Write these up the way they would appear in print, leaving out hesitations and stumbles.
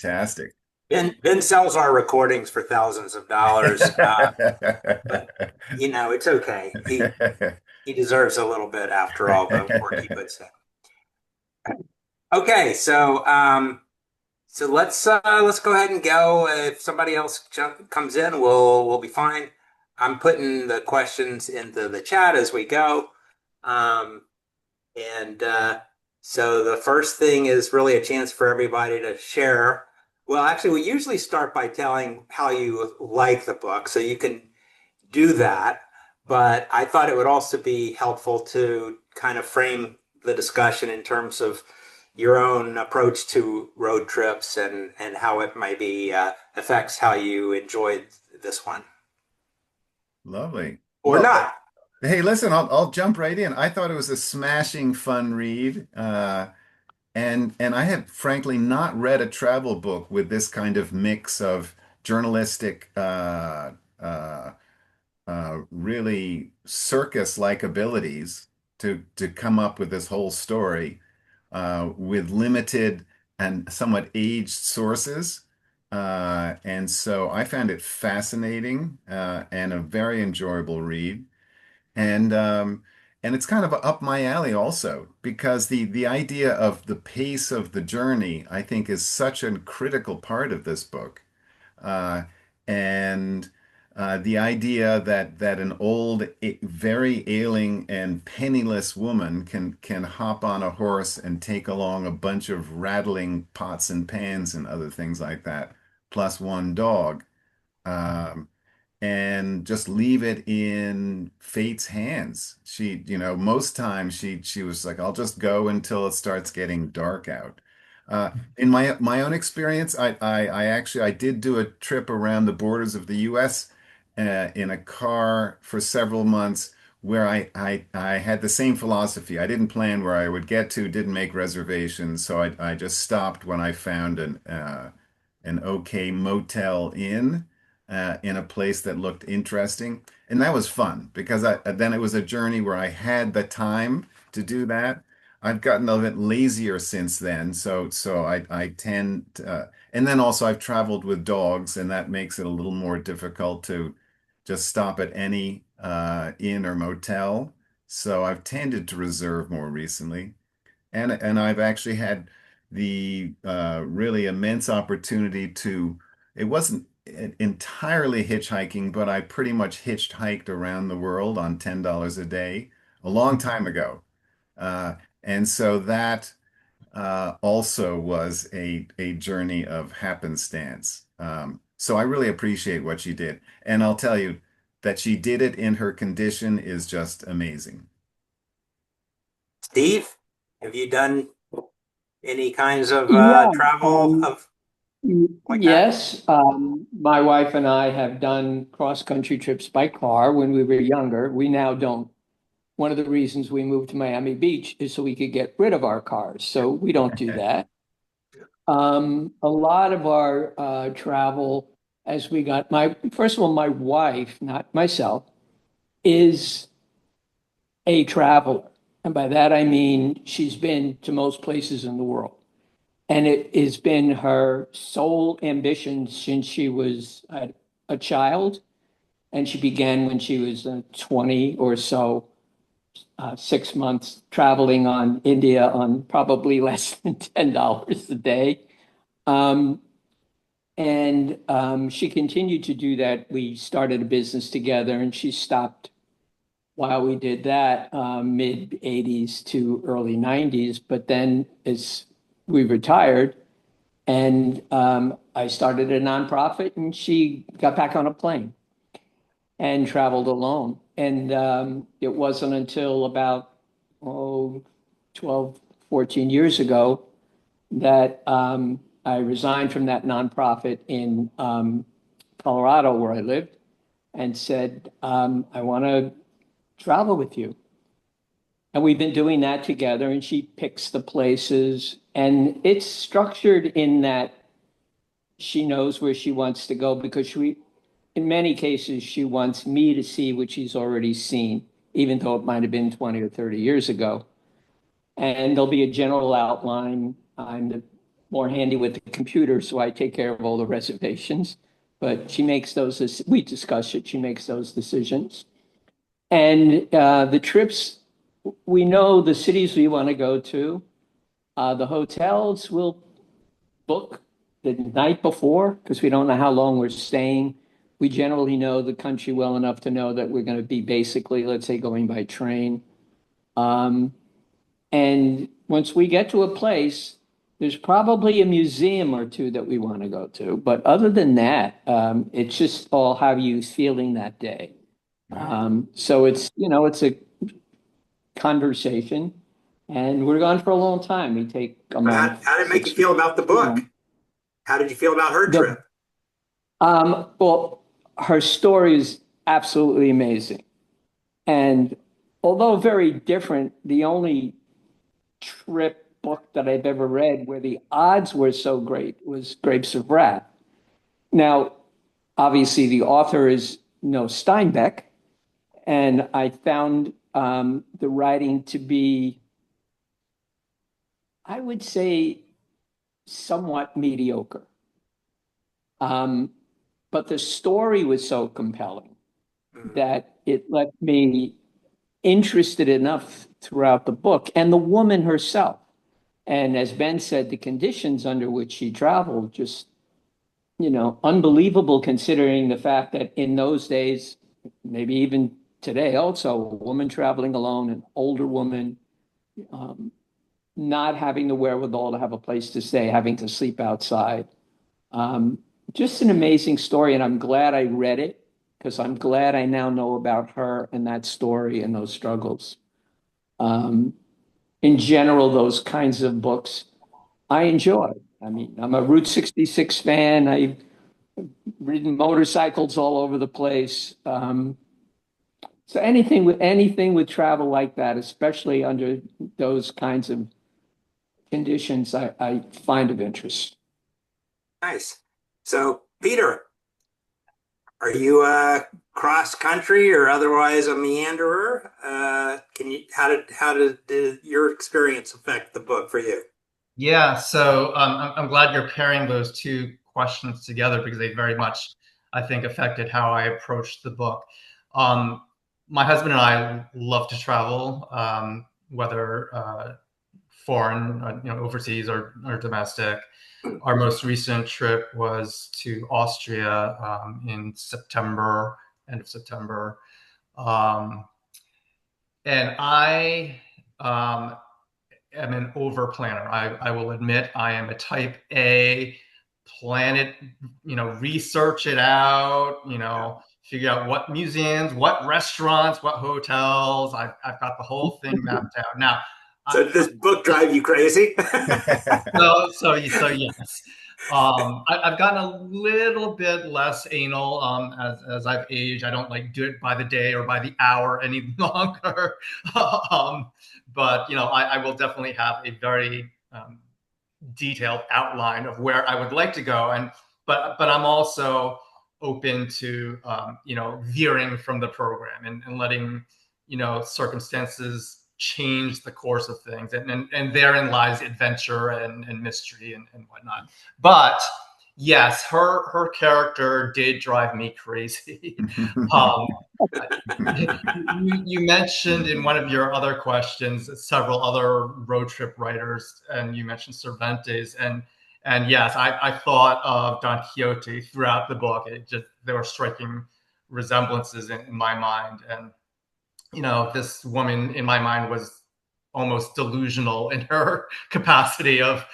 Fantastic. Ben sells our recordings for thousands of dollars, but it's okay. He deserves a little bit after all the work he puts in. Okay, so let's go ahead and go. If somebody else comes in, we'll be fine. I'm putting the questions into the chat as we go. Um, and so the first thing is really a chance for everybody to share. Well, actually, we usually start by telling how you like the book, so you can do that. But I thought it would also be helpful to kind of frame the discussion in terms of your own approach to road trips and how it maybe affects how you enjoyed this one Lovely. or Well, not. hey, listen, I'll jump right in. I thought it was a smashing fun read. And I have frankly not read a travel book with this kind of mix of journalistic really circus-like abilities to come up with this whole story with limited and somewhat aged sources. And so I found it fascinating and a very enjoyable read. And and it's kind of up my alley also because the idea of the pace of the journey, I think, is such a critical part of this book. Uh, and the idea that an old, very ailing and penniless woman can hop on a horse and take along a bunch of rattling pots and pans and other things like that, plus one dog. Um, and just leave it in fate's hands. Most times she was like, I'll just go until it starts getting dark out. In my own experience, I actually I did do a trip around the borders of the U.S. In a car for several months where I had the same philosophy. I didn't plan where I would get to, didn't make reservations, so I just stopped when I found an okay motel inn in a place that looked interesting. And that was fun because then it was a journey where I had the time to do that. I've gotten a bit lazier since then, so I tend and then also I've traveled with dogs, and that makes it a little more difficult to just stop at any inn or motel. So I've tended to reserve more recently. And I've actually had the really immense opportunity to, it wasn't entirely hitchhiking, but I pretty much hitchhiked around the world on $10 a day a long time ago. Uh, and so that also was a journey of happenstance. So I really appreciate what she did. And I'll tell you that she did it in her condition is just amazing. Steve, have you done any kinds of Yeah, travel um, of like that? yes. My wife and I have done cross-country trips by car when we were younger. We now don't. One of the reasons we moved to Miami Beach is so we could get rid of our cars. So we don't do that. A lot of our travel as we got first of all, my wife, not myself, is a traveler. And by that I mean she's been to most places in the world. And it has been her sole ambition since she was a child. And she began when she was 20 or so, 6 months traveling on India on probably less than $10 a day. Um, and she continued to do that. We started a business together and she stopped while we did that, mid 80s to early 90s. But then as we retired, and I started a nonprofit, and she got back on a plane and traveled alone. And it wasn't until about, oh, 12, 14 years ago that I resigned from that nonprofit in Colorado, where I lived, and said, I want to travel with you. And we've been doing that together, and she picks the places. And it's structured in that she knows where she wants to go because in many cases, she wants me to see what she's already seen, even though it might have been 20 or 30 years ago. And there'll be a general outline. I'm the more handy with the computer, so I take care of all the reservations. But she makes those, we discuss it, she makes those decisions. And the trips, we know the cities we want to go to. The hotels we'll book the night before because we don't know how long we're staying. We generally know the country well enough to know that we're going to be basically, let's say, going by train. Um, and once we get to a place, there's probably a museum or two that we want to go to. But other than that, it's just all how you feeling that day. So it's a conversation, and we're gone for a long time. We take a month. How did it make you feel about the book? How did you feel about her trip? Well, her story is absolutely amazing. And although very different, the only trip book that I've ever read where the odds were so great was Grapes of Wrath. Now, obviously, the author is Noah Steinbeck, and I found the writing to be, I would say, somewhat mediocre. But the story was so compelling that it left me interested enough throughout the book, and the woman herself. And as Ben said, the conditions under which she traveled, just, unbelievable considering the fact that in those days, maybe even today also, a woman traveling alone, an older woman, not having the wherewithal to have a place to stay, having to sleep outside. Just an amazing story, and I'm glad I read it because I'm glad I now know about her and that story and those struggles. In general, those kinds of books I enjoy. I mean, I'm a Route 66 fan. I've ridden motorcycles all over the place. So anything with travel like that, especially under those kinds of conditions, I find of interest. Nice. So, Peter, are you a cross country or otherwise a meanderer? How did your experience affect the book for you? Yeah, so I'm glad you're pairing those two questions together because they very much, I think, affected how I approached the book. My husband and I love to travel, whether foreign, overseas or domestic. Our most recent trip was to Austria in September, end of September. And I am an over planner. I will admit I am a type A, plan it, research it out, figure out what museums, what restaurants, what hotels. I've got the whole thing mapped out. Now, so did this book drive you crazy? so yes. I've gotten a little bit less anal as I've aged. I don't do it by the day or by the hour any longer. But I will definitely have a very detailed outline of where I would like to go, but I'm also open to veering from the program and letting circumstances change the course of things, and therein lies adventure and mystery and whatnot. But yes, her character did drive me crazy. You mentioned in one of your other questions several other road trip writers, and you mentioned Cervantes, and yes, I thought of Don Quixote throughout the book. There were striking resemblances in my mind, and this woman in my mind was almost delusional in her capacity of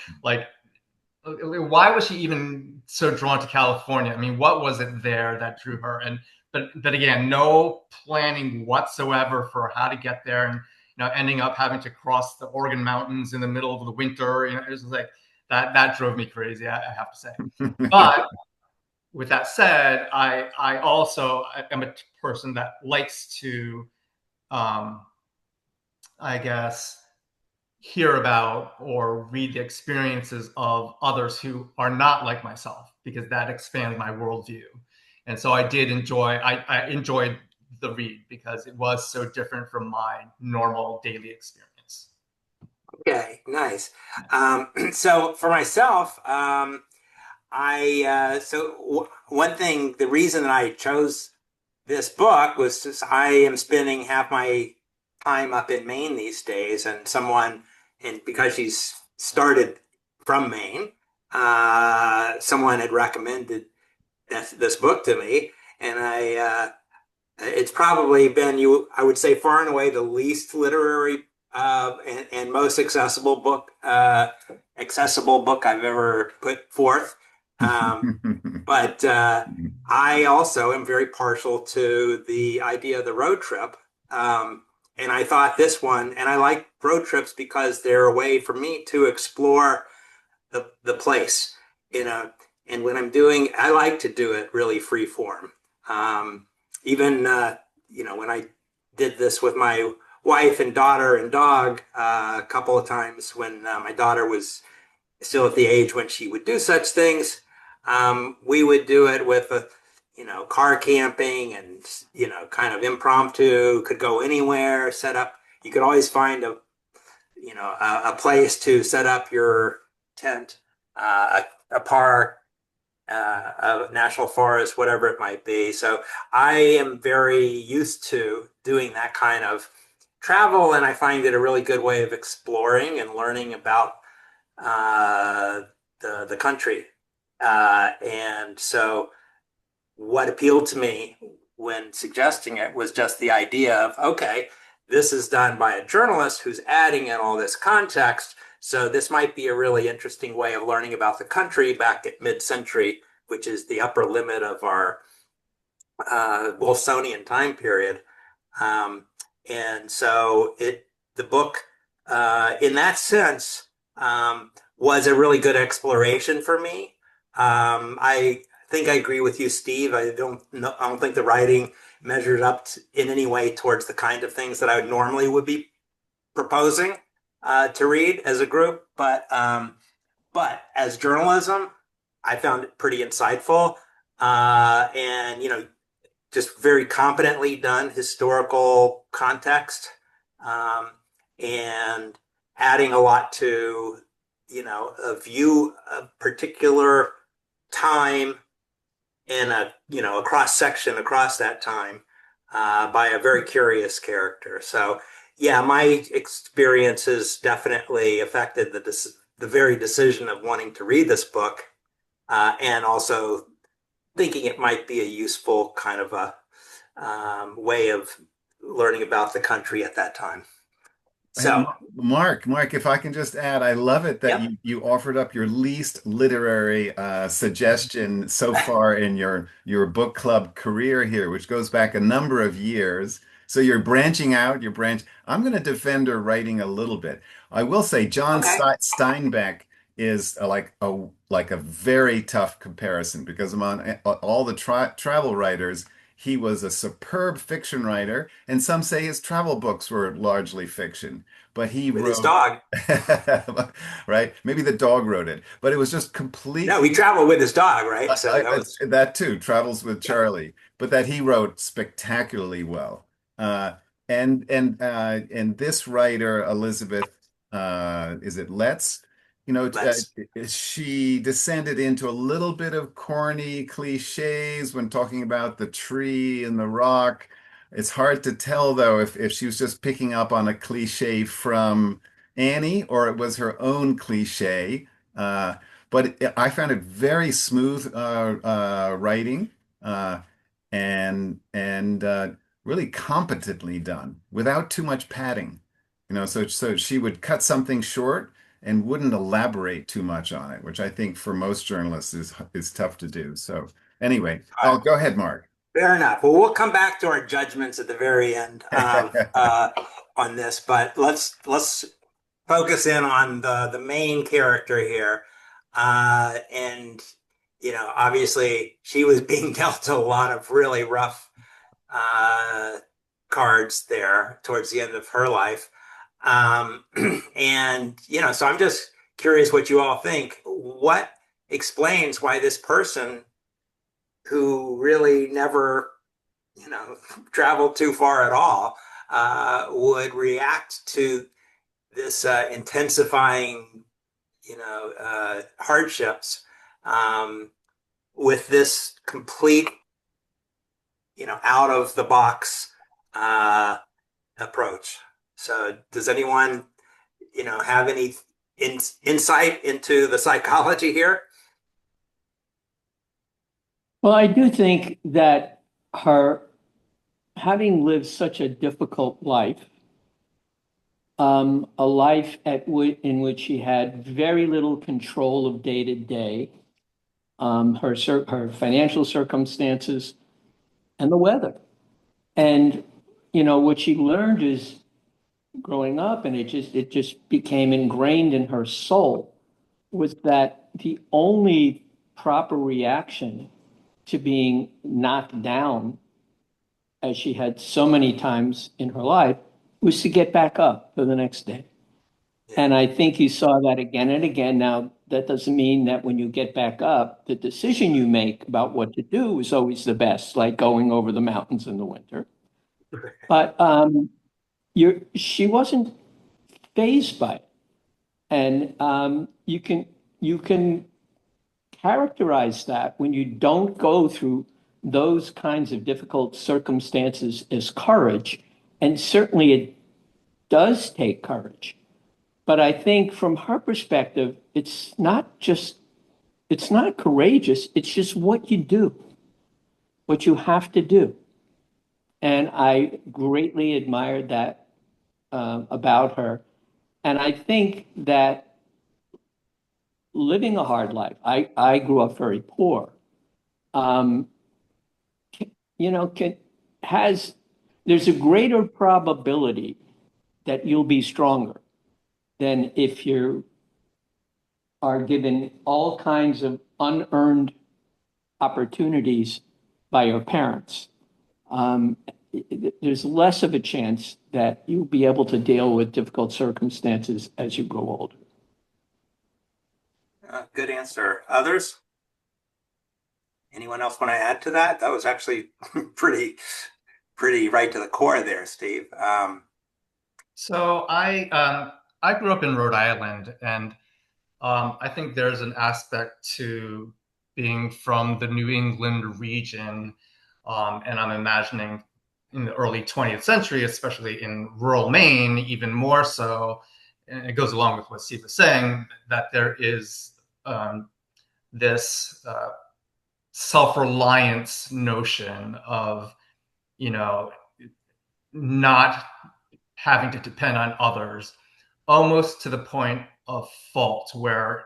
why was she even so drawn to California? I mean, what was it there that drew her? But again, no planning whatsoever for how to get there, and ending up having to cross the Oregon Mountains in the middle of the winter. It was like that drove me crazy, I have to say. But with that said, I also am a person that likes to, I guess, hear about or read the experiences of others who are not like myself, because that expands my worldview. And so I enjoyed the read because it was so different from my normal daily experience. Okay, nice. So for myself, one thing, the reason that I chose this book was just I am spending half my time up in Maine these days, and because she's started from Maine, someone had recommended this book to me, and it's probably been I would say far and away the least literary and most accessible book I've ever put forth. But I also am very partial to the idea of the road trip. And I thought this one, and I like road trips because they're a way for me to explore the place, you know. And when I like to do it really free form. Even, when I did this with my wife and daughter and dog a couple of times when my daughter was still at the age when she would do such things. We would do it with car camping and, kind of impromptu, could go anywhere, set up. You could always find a place to set up your tent, a park, a national forest, whatever it might be. So I am very used to doing that kind of travel, and I find it a really good way of exploring and learning about uh, the country. And so, what appealed to me when suggesting it was just the idea of, okay, this is done by a journalist who's adding in all this context. So this might be a really interesting way of learning about the country back at mid-century, which is the upper limit of our Wilsonian time period. Um, and so the book, in that sense, was a really good exploration for me. I think I agree with you, Steve. I don't think the writing measured up in any way towards the kind of things that I normally would be proposing to read as a group. But as journalism, I found it pretty insightful, and just very competently done historical context, um, and adding a lot to a view a particular time and a cross section across that time by a very curious character. So yeah, my experiences definitely affected the very decision of wanting to read this book, and also thinking it might be a useful kind of a way of learning about the country at that time. And So, Mark, if I can just add, I love it that yep. you offered up your least literary suggestion so far in your book club career here, which goes back a number of years. So you're branching out, I'm going to defend her writing a little bit. I will say John Okay. Steinbeck is like a very tough comparison because among all the travel writers, he was a superb fiction writer, and some say his travel books were largely fiction. But he With his wrote, dog. right? Maybe the dog wrote it, but it was just No, he completely traveled with his dog, right? So that was, that too, Travels with yeah, Charlie, but that he wrote spectacularly well. Uh, and this writer, Elizabeth, is it Letts? let's, She descended into a little bit of corny cliches when talking about the tree and the rock. It's hard to tell though if she was just picking up on a cliche from Annie or it was her own cliche. Uh, I found it very smooth writing uh, and really competently done without too much padding. So she would cut something short and wouldn't elaborate too much on it, which I think for most journalists is tough to do. So anyway, oh, go ahead, Mark. fair enough. Well, we'll come back to our judgments at the very end on this, but let's focus in on the main character here. And obviously she was being dealt a lot of really rough uh, cards there towards the end of her life. Um, and so I'm just curious what you all think. What explains why this person who really never, traveled too far at all, would react to this intensifying, hardships, with this complete, out of the box approach. So does anyone, have any insight into the psychology here? Well, I do think that her having lived such a difficult life, a life in which she had very little control of day to day, her financial circumstances, and the weather. And what she learned is growing up, and it just became ingrained in her soul, was that the only proper reaction to being knocked down, as she had so many times in her life, was to get back up for the next day. And I think you saw that again and again. Now, that doesn't mean that when you get back up, the decision you make about what to do is always the best, like going over the mountains in the winter. But she wasn't fazed by it. And you can characterize that when you don't go through those kinds of difficult circumstances as courage. And certainly it does take courage. But I think from her perspective, it's not courageous. It's just what you do, what you have to do. And I greatly admired that about her. And I think that living a hard life, I grew up very poor, there's a greater probability that you'll be stronger than if you are given all kinds of unearned opportunities by your parents. There's less of a chance that you'll be able to deal with difficult circumstances as you grow older. Good answer. Others? Anyone else want to add to that? That was actually pretty right to the core there, Steve. So I grew up in Rhode Island, and I think there's an aspect to being from the New England region, and I'm imagining in the early 20th century, especially in rural Maine, even more so. And it goes along with what Steve was saying, that there is this self-reliance notion of, not having to depend on others, almost to the point of fault, where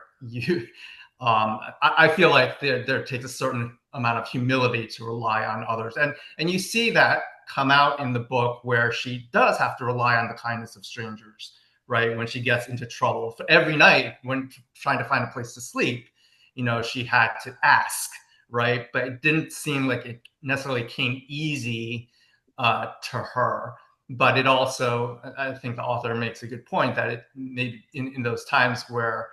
I feel like there takes a certain amount of humility to rely on others. And you see that come out in the book, where she does have to rely on the kindness of strangers, right? When she gets into trouble. Every night when trying to find a place to sleep, she had to ask, right? But it didn't seem like it necessarily came easy to her. But it also, I think the author makes a good point that it maybe in those times where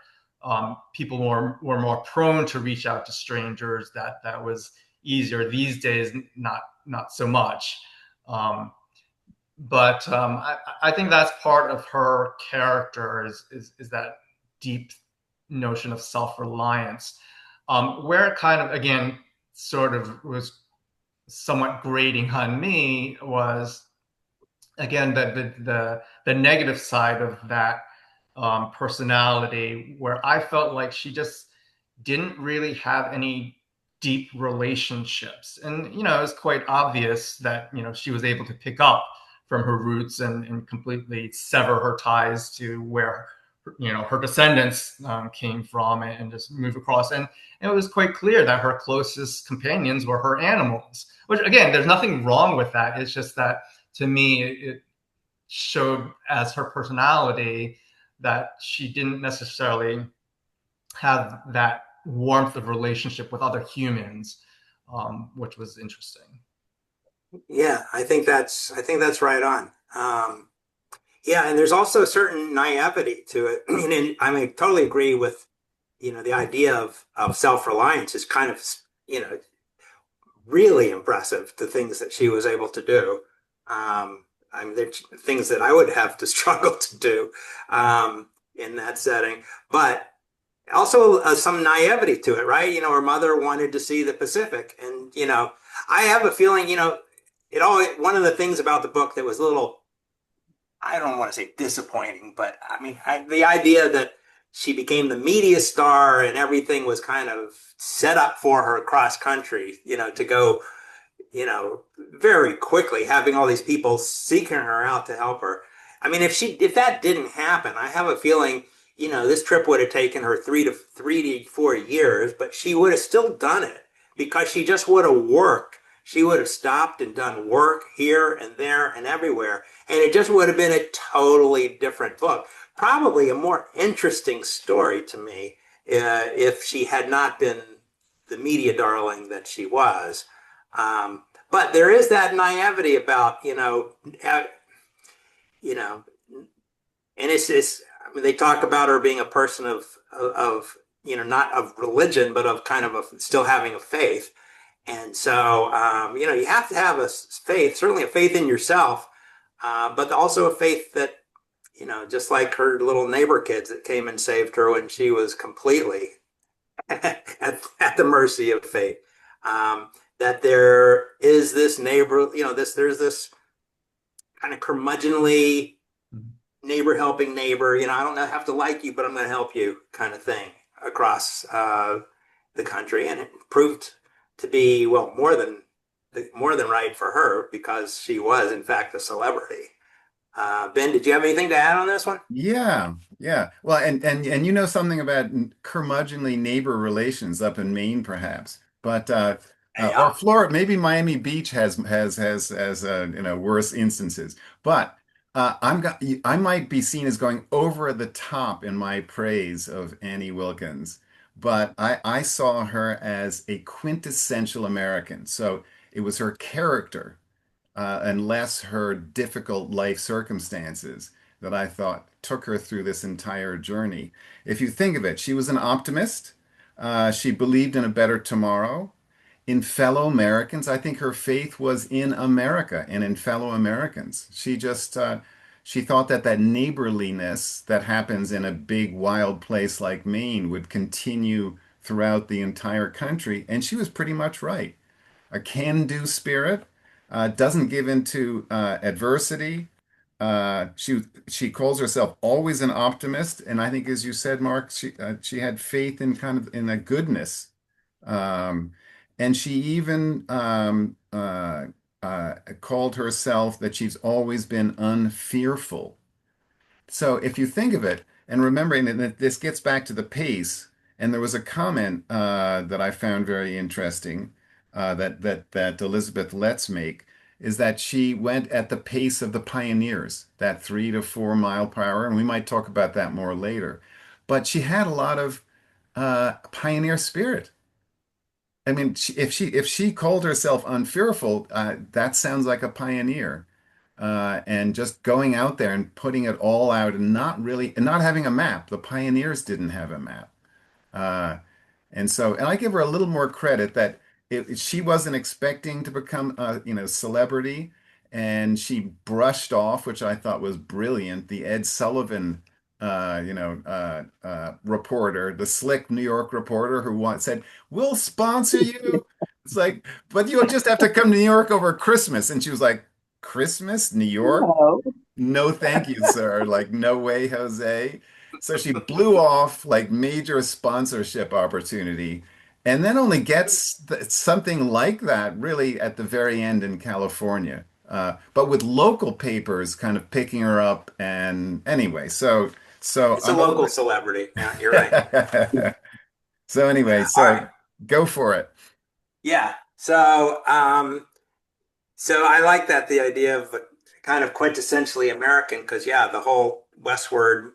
people were more prone to reach out to strangers, that was easier. These days, not so much. But I think that's part of her character is that deep notion of self-reliance, where it kind of, again, sort of was somewhat grating on me was, again, the negative side of that personality, where I felt like she just didn't really have any deep relationships. And, it was quite obvious that, she was able to pick up from her roots and completely sever her ties to where, her descendants came from, and just move across. And it was quite clear that her closest companions were her animals, which, again, there's nothing wrong with that. It's just that, to me, it showed as her personality that she didn't necessarily have that warmth of relationship with other humans, which was interesting. Yeah, I think that's right on. Yeah, and there's also a certain naivety to it. And I totally agree with, the idea of self-reliance is kind of, really impressive, the things that she was able to do. I mean, there's things that I would have to struggle to do in that setting, but also some naivety to it, right? Her mother wanted to see the Pacific, and I have a feeling, it all. One of the things about the book that was a little, I don't want to say disappointing, but I mean, the idea that she became the media star and everything was kind of set up for her cross country, to go, very quickly, having all these people seeking her out to help her. I mean, if that didn't happen, I have a feeling, this trip would have taken her 3 to 4 years, but she would have still done it because she just would have worked. She would have stopped and done work here and there and everywhere. And it just would have been a totally different book. Probably a more interesting story to me if she had not been the media darling that she was. But there is that naivety about, and it's I mean, they talk about her being a person of not of religion, but of kind of still having a faith. And so, you have to have a faith, certainly a faith in yourself, but also a faith that, just like her little neighbor kids that came and saved her when she was completely at the mercy of fate. That there is this neighbor, there's this kind of curmudgeonly neighbor helping neighbor, I don't have to like you, but I'm going to help you kind of thing across the country. And it proved to be, well, more than right for her because she was, in fact, a celebrity. Ben, did you have anything to add on this one? Yeah, yeah. Well, and you know something about curmudgeonly neighbor relations up in Maine, perhaps, but or Yeah. Florida, maybe Miami Beach has worse instances. But I might be seen as going over the top in my praise of Annie Wilkins, but I saw her as a quintessential American. So it was her character and less her difficult life circumstances that I thought took her through this entire journey. If you think of it, she was an optimist. She believed in a better tomorrow. In fellow Americans, I think her faith was in America and in fellow Americans. She thought that that neighborliness that happens in a big wild place like Maine would continue throughout the entire country, and she was pretty much right. A can-do spirit, doesn't give into adversity. She calls herself always an optimist, and I think, as you said, Mark, she had faith in kind of in a goodness, um, and she even called herself that she's always been unfearful. So if you think of it, and remembering that this gets back to the pace, and there was a comment that I found very interesting that Elizabeth Letts make is that she went at the pace of the pioneers, that 3 to 4 mile per hour, and we might talk about that more later. But she had a lot of pioneer spirit. I mean, if she called herself unfearful, that sounds like a pioneer. And just going out there and putting it all out and not having a map. The pioneers didn't have a map. Uh, and I give her a little more credit that she wasn't expecting to become celebrity, and she brushed off, which I thought was brilliant, the Ed Sullivan, reporter, the slick New York reporter who said, "We'll sponsor you." It's like, but you'll just have to come to New York over Christmas. And she was like, "Christmas, New York? No. No, thank you, sir." Like, no way, Jose. So she blew off like major sponsorship opportunity and then only gets something like that really at the very end in California. But with local papers kind of picking her up. And anyway, so It's a I'm a local little celebrity. Yeah, you're right. bit. So anyway, All right. so go for it. Yeah. So I like that, the idea of kind of quintessentially American, because yeah, the whole westward,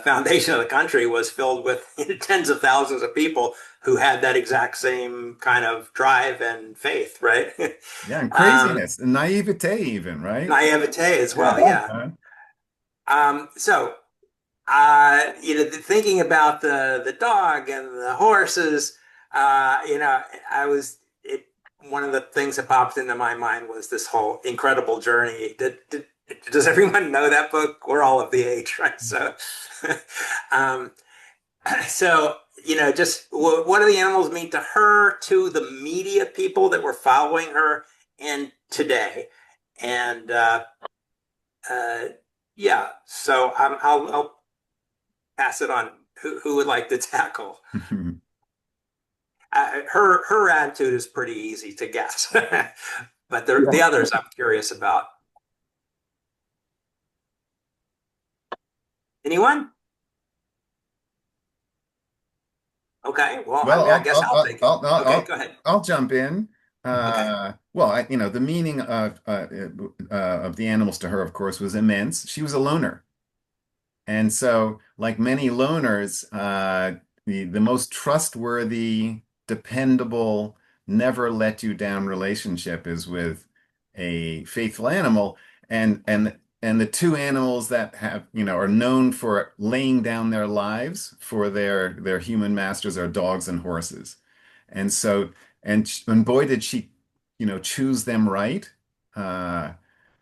foundation of the country was filled with tens of thousands of people who had that exact same kind of drive and faith, right? Yeah, and um, craziness and naivete even, right? naivete as well, Yeah. yeah. So thinking about the dog and the horses, I was it one of the things that popped into my mind was this whole incredible journey. Does everyone know that book? We're all of the age, right? So, um, so just what do the animals mean to her, to the media people that were following her, and today? And uh, yeah, so I'll pass it on. Who would like to tackle? Her attitude is pretty easy to guess, but the others I'm curious about. Anyone? Okay, well, Well, I guess I'll take it. Okay, go ahead. I'll jump in. Okay. Well, the meaning of the animals to her, of course, was immense. She was a loner. And so, like many loners, the most trustworthy, dependable, never let you down relationship is with a faithful animal. And the two animals that are known for laying down their lives for their human masters are dogs and horses. And so, and boy, did she, choose them right. Uh,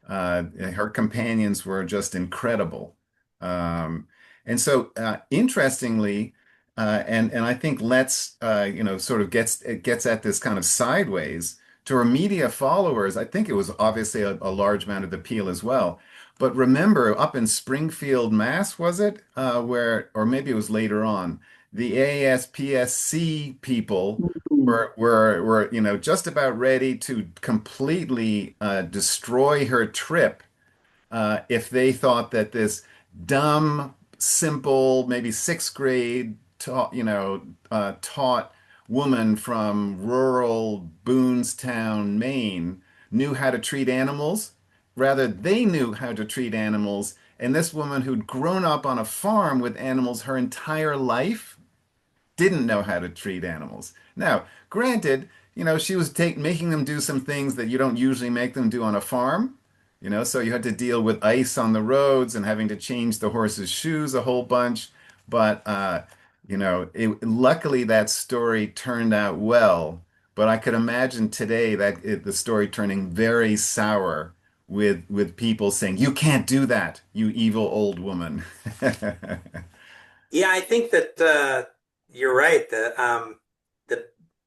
Her companions were just incredible. Um, and so, interestingly, and I think Let's, sort of gets at this kind of sideways to her media followers. I think it was obviously a large amount of appeal as well. But remember, up in Springfield, Mass, was it, or maybe it was later on, the ASPSC people were just about ready to completely destroy her trip if they thought that this dumb, simple, maybe sixth grade taught woman from rural Boonestown, Maine, knew how to treat animals. Rather, they knew how to treat animals. And this woman who'd grown up on a farm with animals her entire life didn't know how to treat animals. Now, granted, she was making them do some things that you don't usually make them do on a farm. So you had to deal with ice on the roads and having to change the horse's shoes a whole bunch. But luckily that story turned out well. But I could imagine today the story turning very sour with people saying, "You can't do that, you evil old woman." Yeah, I think that you're right. The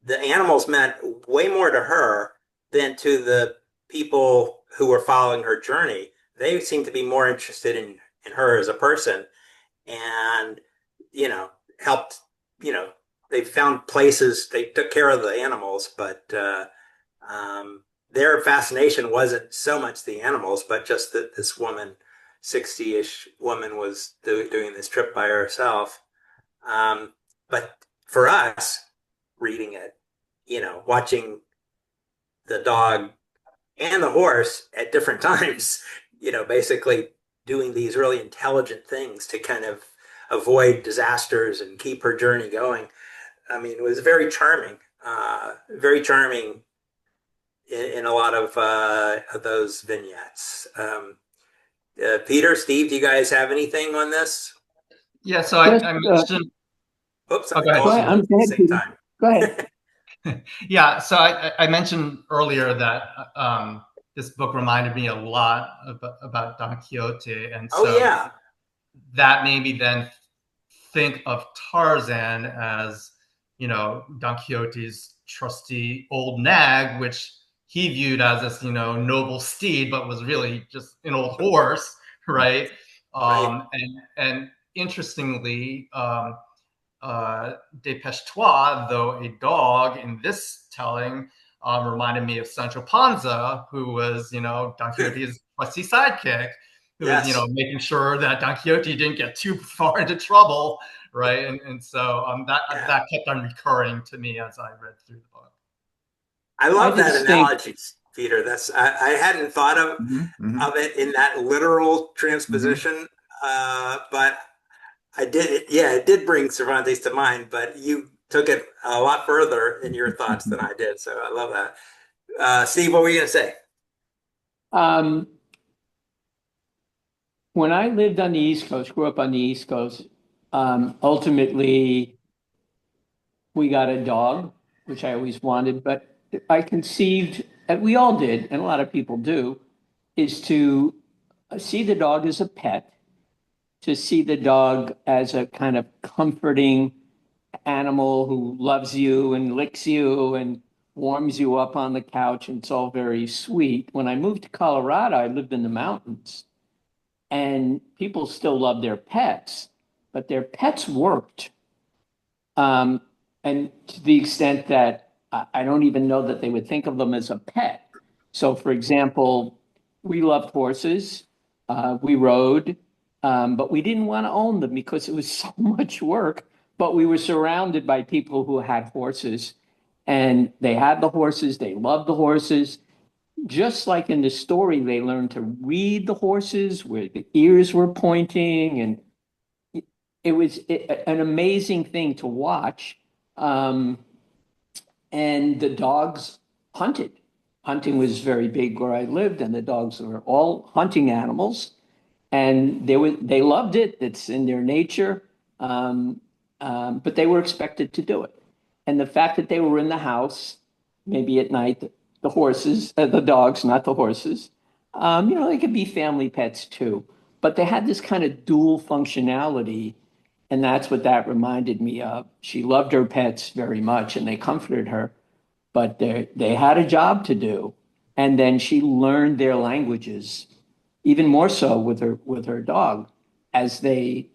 the animals meant way more to her than to the people who were following her journey. They seem to be more interested in her as a person, and you know, helped. You know, they found places. They took care of the animals, but their fascination wasn't so much the animals, but just that this woman, 60-ish woman, was doing this trip by herself. Um, but for us, reading it, watching the dog and the horse at different times, basically doing these really intelligent things to kind of avoid disasters and keep her journey going. I mean, it was very charming in a lot of those vignettes. Peter, Steve, do you guys have anything on this? Yeah, so Just, I mentioned. Oops, Oh, I'm go ahead. go ahead. talking I'm at the glad same to. time. Go ahead. Yeah, so I mentioned earlier that this book reminded me a lot about Don Quixote, and Oh so yeah, that made me then think of Tarzan as, Don Quixote's trusty old nag, which he viewed as this, noble steed, but was really just an old horse, right? right. And interestingly, Dépêche Toi, though a dog in this telling, reminded me of Sancho Panza, who was, Don Quixote's trusty sidekick, who was, Yes, making sure that Don Quixote didn't get too far into trouble, right? And so yeah. that kept on recurring to me as I read through the book. I I love that just think, analogy, Peter. I hadn't thought Hmm. Hmm. of it in that literal Hmm. transposition, but I did. Yeah, it did bring Cervantes to mind, but you took it a lot further in your thoughts than I did. So I love that. Steve, what were you going to say? um, when I lived on the East Coast, grew up on the East Coast, ultimately we got a dog, which I always wanted, but I conceived, and we all did, and a lot of people do, is to see the dog as a pet, to see the dog as a kind of comforting animal who loves you and licks you and warms you up on the couch, and it's all very sweet. When I moved to Colorado, I lived in the mountains, and people still love their pets, but their pets worked. Um, and to the extent that I don't even know that they would think of them as a pet. So, for example, we loved horses, we rode, but we didn't want to own them because it was so much work. But we were surrounded by people who had horses, and they had the horses, they loved the horses. Just like in the story, they learned to read the horses where the ears were pointing, and it was an amazing thing to watch. Um, and the dogs hunted. Hunting was very big where I lived, and the dogs were all hunting animals, and they loved it. It's in their nature, but they were expected to do it. And the fact that they were in the house, maybe at night, the horses, the dogs, not the horses, they could be family pets too. But they had this kind of dual functionality, and that's what that reminded me of. She loved her pets very much, and they comforted her, but they had a job to do. And then she learned their languages, even more so with her dog as they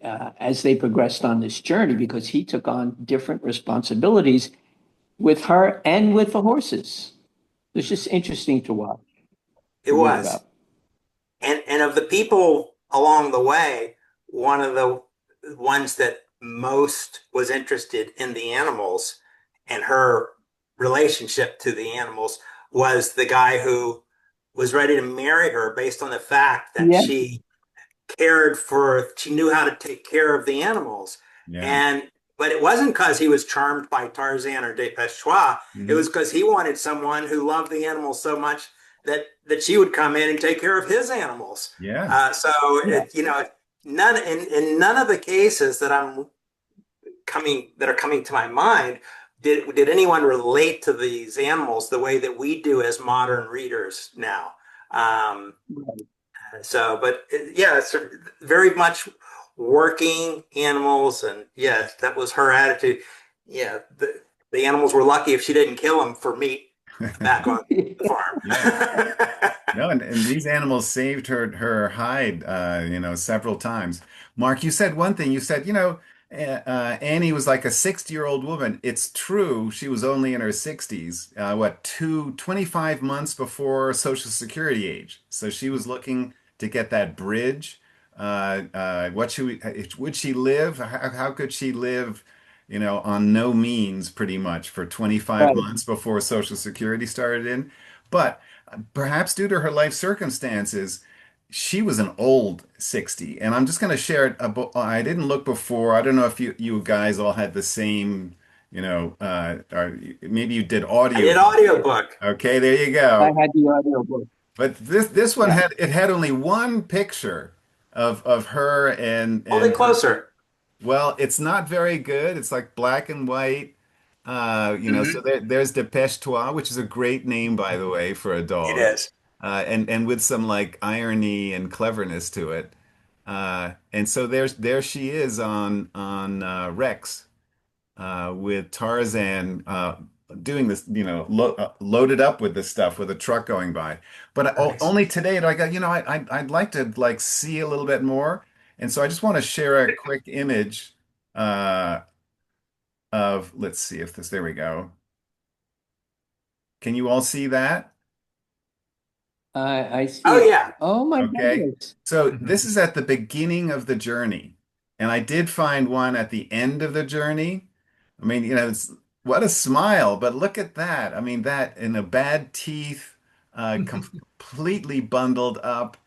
progressed on this journey, because he took on different responsibilities with her and with the horses. It's just interesting to watch, It to read was. about. And of the people along the way, one of the ones that most was interested in the animals and her relationship to the animals was the guy who was ready to marry her based on the fact that Yeah, she knew how to take care of the animals. Yeah. And but it wasn't because he was charmed by Tarzan or Depeshwa. It Hmm. was because he wanted someone who loved the animals so much that she would come in and take care of his animals. Yeah. So yeah. none in none of the cases that are coming to my mind did anyone relate to these animals the way that we do as modern readers now. Um, but yeah, it's very much working animals, and yeah, that was her attitude. Yeah, the animals were lucky if she didn't kill them for meat back on the Yeah. farm. No, and these animals saved her hide, several times. Mark, you said one thing. You said, Annie was like a 60-year-old woman. It's true. She was only in her 60s, 25 months before Social Security age. So she was looking to get that bridge. Would she live? How could she live, on no means pretty much for 25 Right. months before Social Security started in? But perhaps due to her life circumstances, she was an old 60. And I'm just going to share it. I didn't look before. I don't know if you guys all had the same, or maybe you did I audio. did audiobook. Okay, there you I go. had the audio book. But this one Yeah. had only one picture of her Hold it and her. closer. Well, it's not very good. It's like black and white. So Hmm. there's Depeche Toi, which is a great name, by the way, for a It dog, is. and with some like irony and cleverness to it. And so there she is on Rex with Tarzan doing this, loaded up with this stuff with a truck going by. But Nice. only today did I go, I'd like to like see a little bit more. And so I just want to share a quick image uh, of, let's see if this, there we go. Can you all see that? I Oh see it. yeah. Oh my Okay. goodness. So Mhm. this is at the beginning of the journey. And I did find one at the end of the journey. I mean, what a smile, but look at that. I mean, that in a bad teeth, completely bundled up.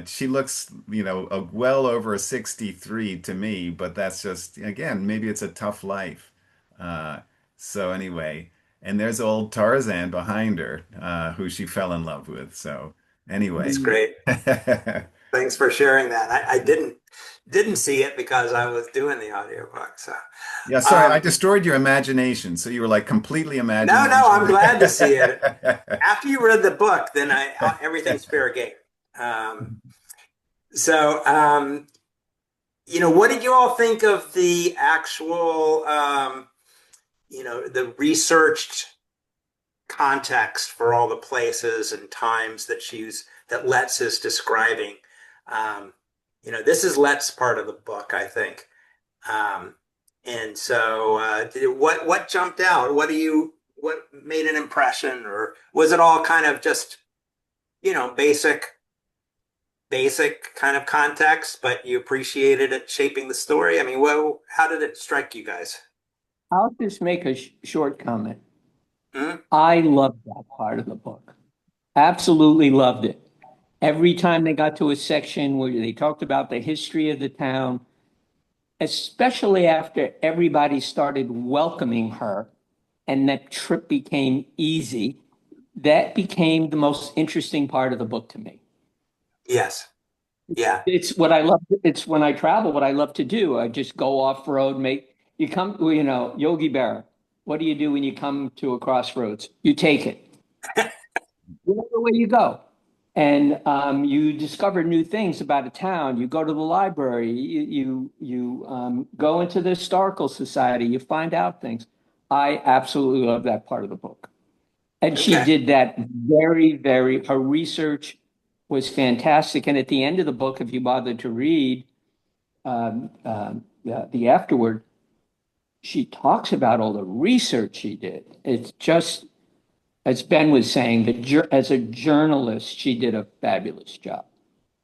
She looks, well over 63 to me, but that's just, again, maybe it's a tough life. Uh, so anyway, and there's old Tarzan behind her, who she fell in love with. So That's anyway, Mm. great. Thanks for sharing that. I didn't see it because I was doing the audiobook. So, Yeah, sorry, I um, destroyed your imagination. So you were like completely no, I'm imagination. glad to see it. After you read the book, then everything's fair game. Um, so, what did you all think of the actual, the researched context for all the places and times that Let's is describing? Um, this is Let's part of the book, I think. Um, and so, what jumped out? What made an impression, or was it all kind of just, basic kind of context, but you appreciated it shaping the story? I mean, how did it strike you guys? I'll just make a short comment. Hmm? I loved that part of the book. Absolutely loved it. Every time they got to a section where they talked about the history of the town, especially after everybody started welcoming her and that trip became easy, that became the most interesting part of the book to me. Yes. Yeah. It's what I love. It's when I travel, what I love to do. I just go off road, Yogi Berra. What do you do when you come to a crossroads? You take it. Whatever way you go. And you discover new things about a town. You go to the library. You go into the historical society. You find out things. I absolutely love that part of the book. And she Okay. did that her research was fantastic. And at the end of the book, if you bother to read the afterward, she talks about all the research she did. It's just, as Ben was saying, that as a journalist, she did a fabulous job.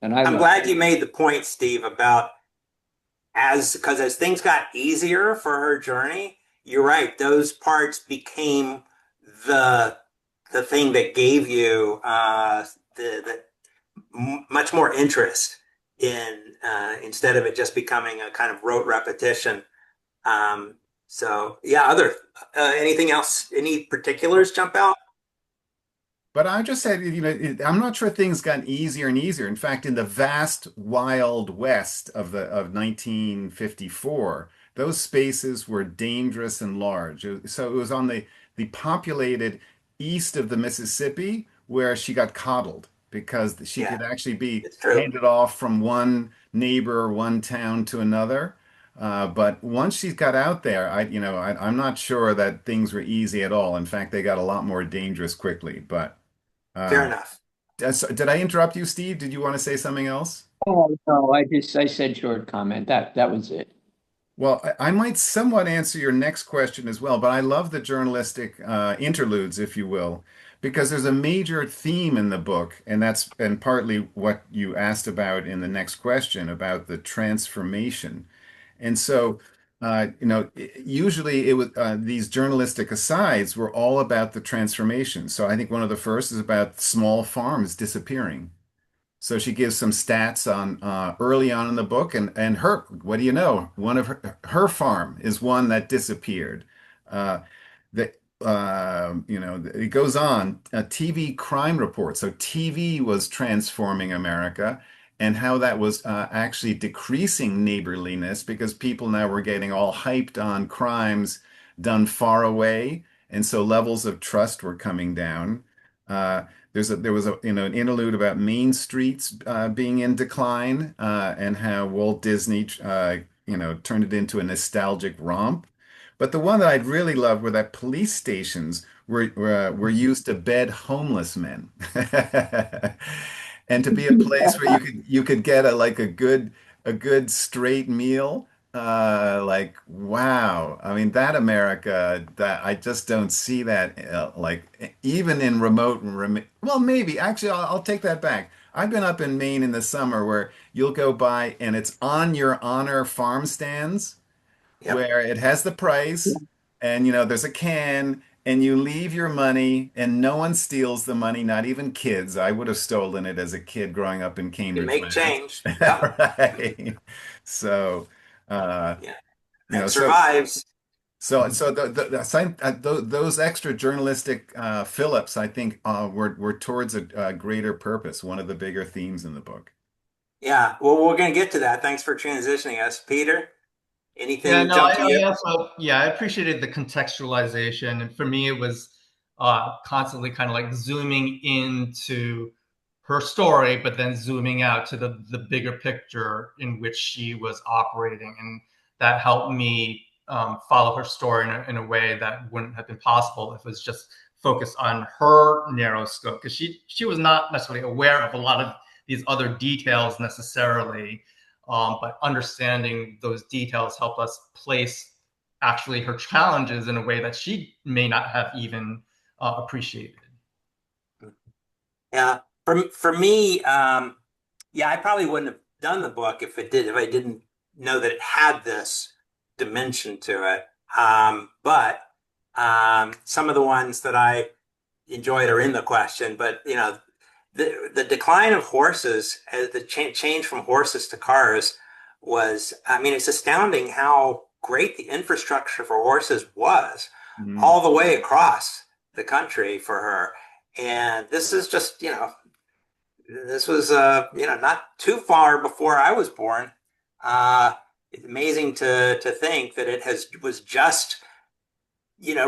And I I'm loved glad it. you made the point, Steve, about because as things got easier for her journey, you're right, those parts became the the thing that gave you much more interest in instead of it just becoming a kind of rote repetition. Um, so yeah, other anything else? Any particulars jump out? But I just said, I'm not sure things got easier and easier. In fact, in the vast wild west of 1954, those spaces were dangerous and large. So it was on the populated east of the Mississippi where she got coddled because she Yeah, could actually be it's true. handed off from one neighbor, one town to another. But once she got out there, I'm not sure that things were easy at all. In fact, they got a lot more dangerous quickly. But Fair uh, enough. did I interrupt you, Steve? Did you want to say something else? Oh, no, I said short comment. That was it. Well, I might somewhat answer your next question as well, but I love the journalistic interludes, if you will, because there's a major theme in the book, and partly what you asked about in the next question about the transformation. And so, usually it was these journalistic asides were all about the transformation. So I think one of the first is about small farms disappearing. So she gives some stats on early on in the book, and her, what do you know? One of her farm is one that disappeared. Uh, that it goes on. A TV crime report. So TV was transforming America, and how that was actually decreasing neighborliness because people now were getting all hyped on crimes done far away, and so levels of trust were coming down. Uh, there was an interlude about Main Streets being in decline and how Walt Disney turned it into a nostalgic romp. But the one that I'd really loved were that police stations were used to bed homeless men, and to be a place where you could get a good straight meal. Like wow, I mean that America that I just don't see that like even in remote and well maybe actually I'll take that back. I've been up in Maine in the summer where you'll go by and it's on your honor farm stands Yep. where it has the price and there's a can and you leave your money and no one steals the money, not even kids. I would have stolen it as a kid growing up in You Cambridge, make Mass. change. Yep. Right. So, uh, Yeah. you know, And so survives. so those extra journalistic Phillips, I think, were towards a greater purpose, one of the bigger themes in the book. Yeah, well, we're going to get to that. Thanks for transitioning us. Peter, Yeah, anything no, jump to you? I also, yeah, I appreciated the contextualization. And for me, it was constantly kind of like zooming into her story, but then zooming out to the bigger picture in which she was operating. And that helped me follow her story in a way that wouldn't have been possible if it was just focused on her narrow scope. Because she was not necessarily aware of a lot of these other details necessarily, but understanding those details help us place actually her challenges in a way that she may not have even appreciated. Yeah, for me, yeah, I probably wouldn't have done the book if I didn't know that it had this dimension to it. But some of the ones that I enjoyed are in the question. But the decline of horses, the change from horses to cars was, I mean, it's astounding how great the infrastructure for horses was Mhm. all the way across the country for her. And this is just, this was, not too far before I was born. It's amazing to think that was just,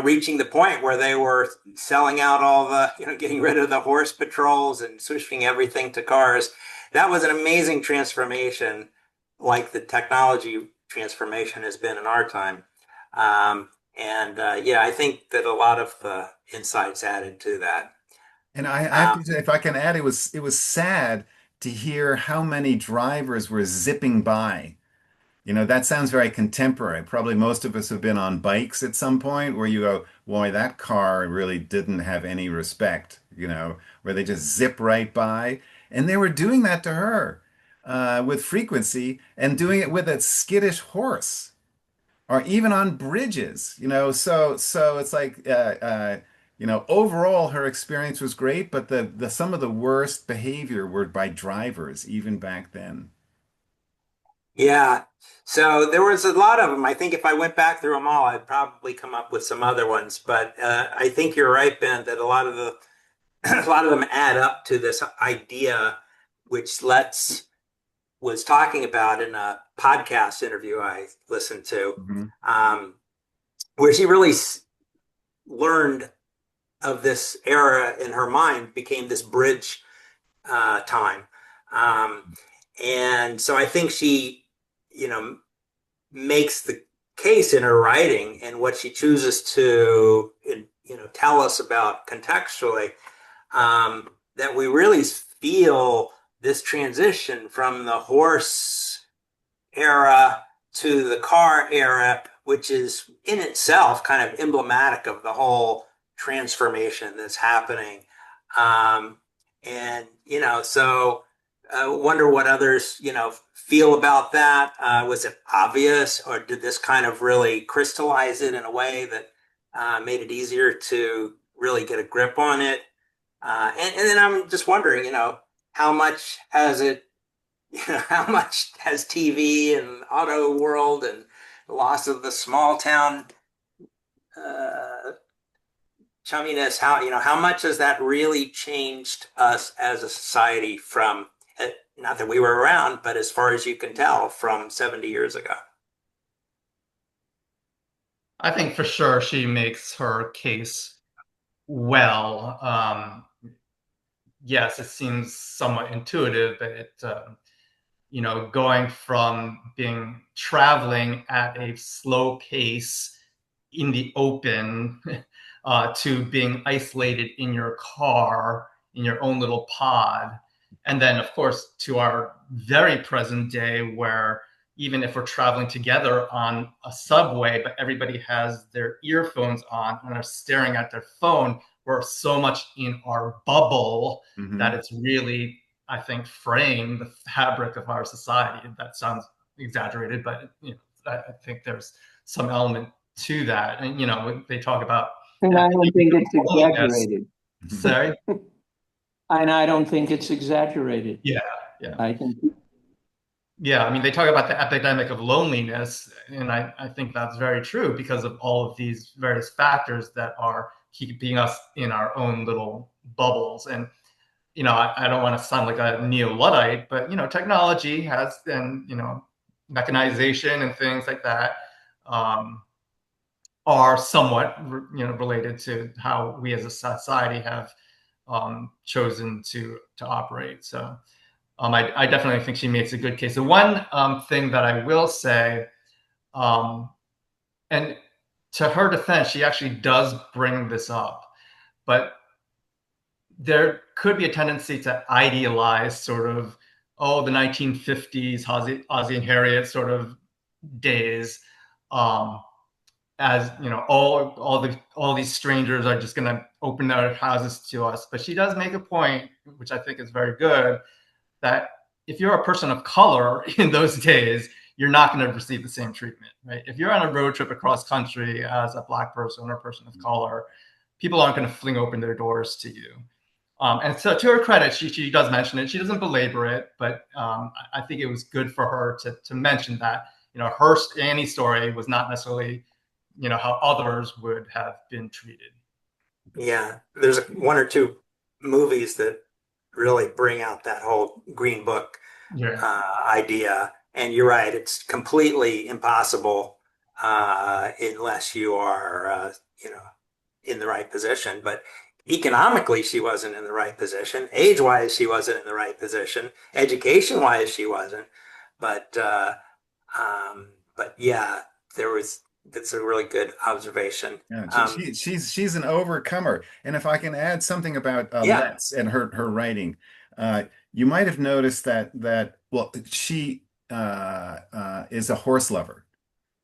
reaching the point where they were selling out all the, getting rid of the horse patrols and switching everything to cars. That was an amazing transformation, like the technology transformation has been in our time. And yeah, I think that a lot of the insights added to that. And I have Um, to say, if I can add, it was sad to hear how many drivers were zipping by. That sounds very contemporary. Probably most of us have been on bikes at some point where you go, boy, that car really didn't have any respect, where they just zip right by. And they were doing that to her with frequency and doing it with a skittish horse or even on bridges, so it's like overall her experience was great, but the some of the worst behavior were by drivers even back then. Yeah. So there was a lot of them. I think if I went back through them all, I'd probably come up with some other ones. But I think you're right, Ben, that a lot of the a lot of them add up to this idea, which Let's was talking about in a podcast interview I listened to, Mhm. um, where she really learned of this era in her mind became this bridge time. Um, and so I think she, you know, makes the case in her writing and what she chooses to tell us about contextually, that we really feel this transition from the horse era to the car era, which is in itself kind of emblematic of the whole transformation that's happening. Um, and, so I wonder what others, feel about that. Was it obvious, or did this kind of really crystallize it in a way that made it easier to really get a grip on it? And then I'm just wondering, how much has it how much has TV and auto world and the loss of the small town uh, chumminess, how much has that really changed us as a society from, not that we were around, but as far as you can tell, from 70 years ago? I think for sure she makes her case well. Yes, it seems somewhat intuitive, but going from being traveling at a slow pace in the open to being isolated in your car, in your own little pod. And then, of course, to our very present day, where even if we're traveling together on a subway, but everybody has their earphones on and are staring at their phone, we're so much in our bubble that Mhm. it's really, I think, fraying the fabric of our society. That sounds exaggerated, but I think there's some element to that. And they talk about And I don't think it's loneliness. exaggerated. Sorry. And I don't think it's exaggerated. Yeah, yeah, I think, yeah. I mean, they talk about the epidemic of loneliness, and I think that's very true because of all of these various factors that are keeping us in our own little bubbles. And I don't want to sound like a neo-Luddite, but technology has, and mechanization and things like that um, are somewhat related to how we as a society have chosen to operate. So I definitely think she makes a good case. The one thing that I will say, and to her defense, she actually does bring this up, but there could be a tendency to idealize sort of, the 1950s Ozzie and Harriet sort of days, um, as all these strangers are just going to open their houses to us. But she does make a point, which I think is very good, that if you're a person of color in those days, you're not going to receive the same treatment, right? If you're on a road trip across country as a Black person or a person of color, people aren't going to fling open their doors to you. And so, to her credit, she does mention it. She doesn't belabor it, but I think it was good for her to mention that her Annie story was not necessarily how others would have been treated. Yeah, there's one or two movies that really bring out that whole Green Book Yeah. idea. And you're right, it's completely impossible unless you are, in the right position. But economically, she wasn't in the right position. Age-wise, she wasn't in the right position. Education-wise, she wasn't. But but yeah, there was. That's a really good observation. Yeah, she's an overcomer. And if I can add something about Yeah, Letts and her writing, you might have noticed that well, she is a horse lover,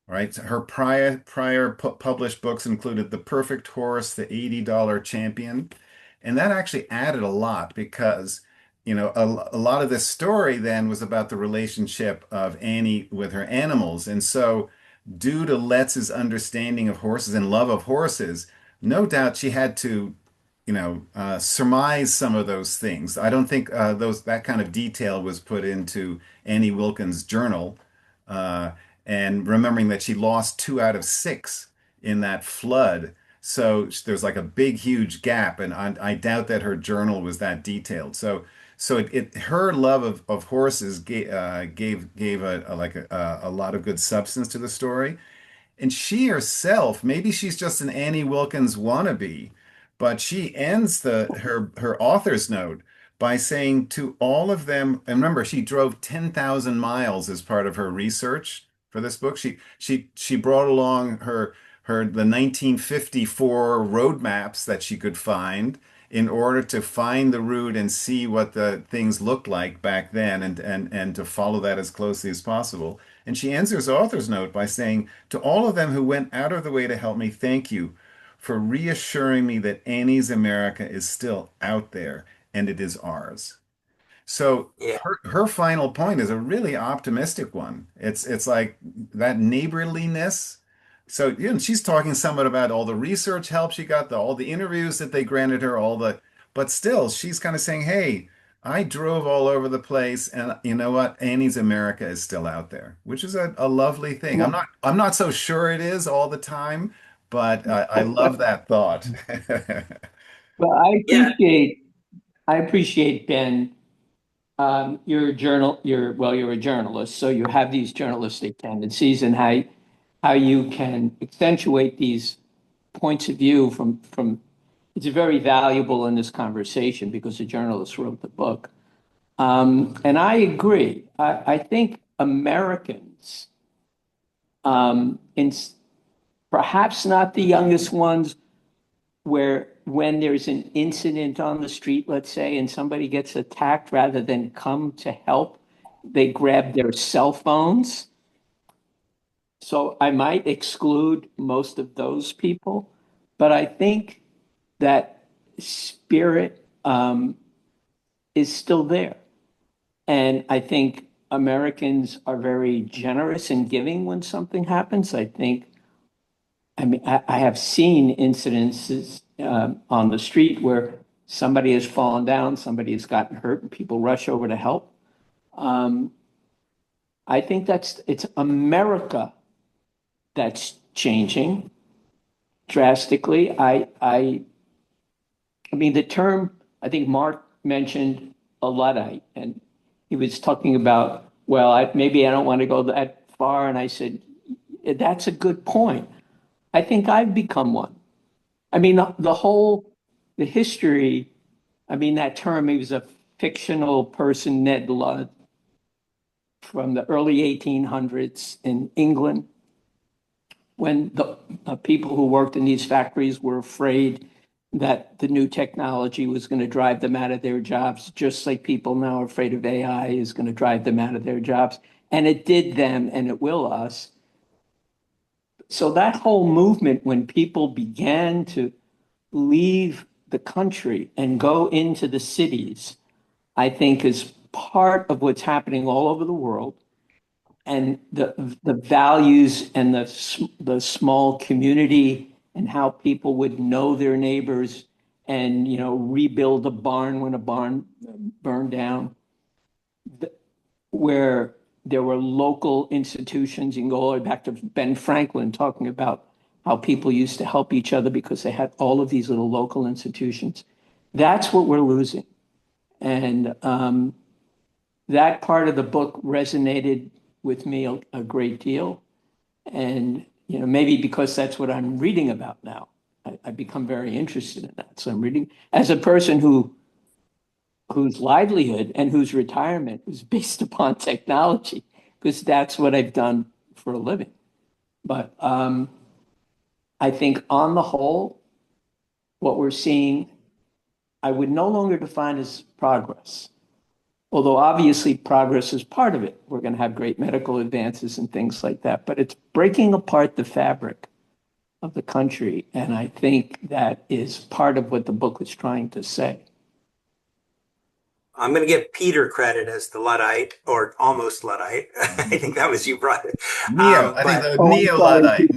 right? So her prior published books included The Perfect Horse, The $80 Champion, and that actually added a lot because a lot of this story then was about the relationship of Annie with her animals, and so due to Letts's understanding of horses and love of horses, no doubt she had to surmise some of those things. I don't think that kind of detail was put into Annie Wilkins' journal, uh, and remembering that she lost 2 out of 6 in that flood. So there's like a big, huge gap, and I doubt that her journal was that detailed. So her love of horses gave a lot of good substance to the story. And she herself, maybe she's just an Annie Wilkins wannabe, but she ends her author's note by saying to all of them, and remember, she drove 10,000 miles as part of her research for this book. She brought along the 1954 road maps that she could find in order to find the route and see what the things looked like back then and to follow that as closely as possible. And she ends her author's note by saying, to all of them who went out of the way to help me, thank you for reassuring me that Annie's America is still out there and it is ours. So yeah, her final point is a really optimistic one. It's like that neighborliness. So she's talking somewhat about all the research help she got, all the interviews that they granted her, but still she's kind of saying, "Hey, I drove all over the place, and you know what? Annie's America is still out there," which is a lovely thing. I'm not so sure it is all the time, but I love that thought. Well, yeah, I appreciate Ben. You're a journalist, so you have these journalistic tendencies and how you can accentuate these points of view from it's very valuable in this conversation because the journalist wrote the book. And I agree. I think Americans, in perhaps not the youngest ones, where when there's an incident on the street, let's say, and somebody gets attacked, rather than come to help, they grab their cell phones. So I might exclude most of those people, but I think that spirit is still there. And I think Americans are very generous and giving when something happens. I have seen incidences on the street where somebody has fallen down, somebody has gotten hurt, and people rush over to help. Um, I think it's America that's changing drastically. I mean, the term, I think Mark mentioned a Luddite, and he was talking about, well, maybe I don't want to go that far. And I said, that's a good point. I think I've become one. I mean, the history, I mean, that term, he was a fictional person, Ned Ludd, from the early 1800s in England, when the people who worked in these factories were afraid that the new technology was going to drive them out of their jobs, just like people now are afraid of AI is going to drive them out of their jobs. And it did them, and it will us. So that whole movement, when people began to leave the country and go into the cities, I think is part of what's happening all over the world. And the values and the small community and how people would know their neighbors and, you know, rebuild a barn when a barn burned down, where there were local institutions. You can go all the way back to Ben Franklin talking about how people used to help each other because they had all of these little local institutions. That's what we're losing. And that part of the book resonated with me a great deal. And, you know, maybe because that's what I'm reading about now, I become very interested in that. So I'm reading as a person whose livelihood and whose retirement is based upon technology, because that's what I've done for a living. But I think on the whole, what we're seeing, I would no longer define as progress. Although obviously progress is part of it. We're going to have great medical advances and things like that, but it's breaking apart the fabric of the country. And I think that is part of what the book was trying to say. I'm going to give Peter credit as the Luddite, or almost Luddite. I think that was you brought it. I think the Neo-Luddite.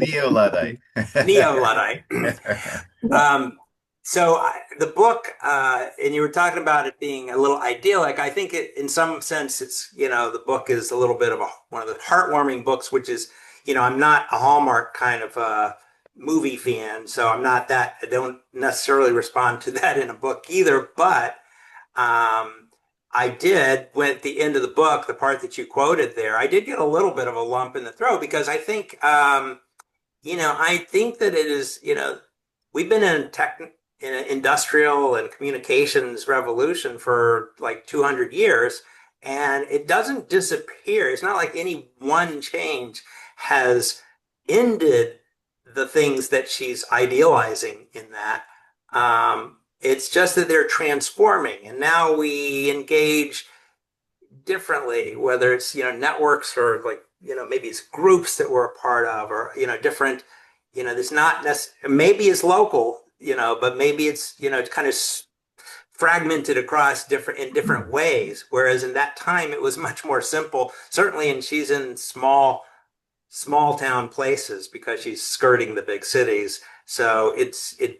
Neo-Luddite. So the book, and you were talking about it being a little idyllic. I think it, in some sense, it's, you know, the book is a little bit of one of the heartwarming books, which is, you know, I'm not a Hallmark kind of movie fan, so I'm not that, I don't necessarily respond to that in a book either. But I did, when at the end of the book, the part that you quoted there, I did get a little bit of a lump in the throat because I think, you know, I think that it is, you know, we've been in an industrial and communications revolution for like 200 years, and it doesn't disappear. It's not like any one change has ended the things that she's idealizing in that. It's just that they're transforming, and now we engage differently, whether it's, you know, networks or, like, you know, maybe it's groups that we're a part of, or, you know, different, you know, there's not necessarily, maybe it's local, you know, but maybe it's, you know, it's kind of fragmented across in different ways. Whereas in that time, it was much more simple, certainly, and she's in small town places because she's skirting the big cities. So it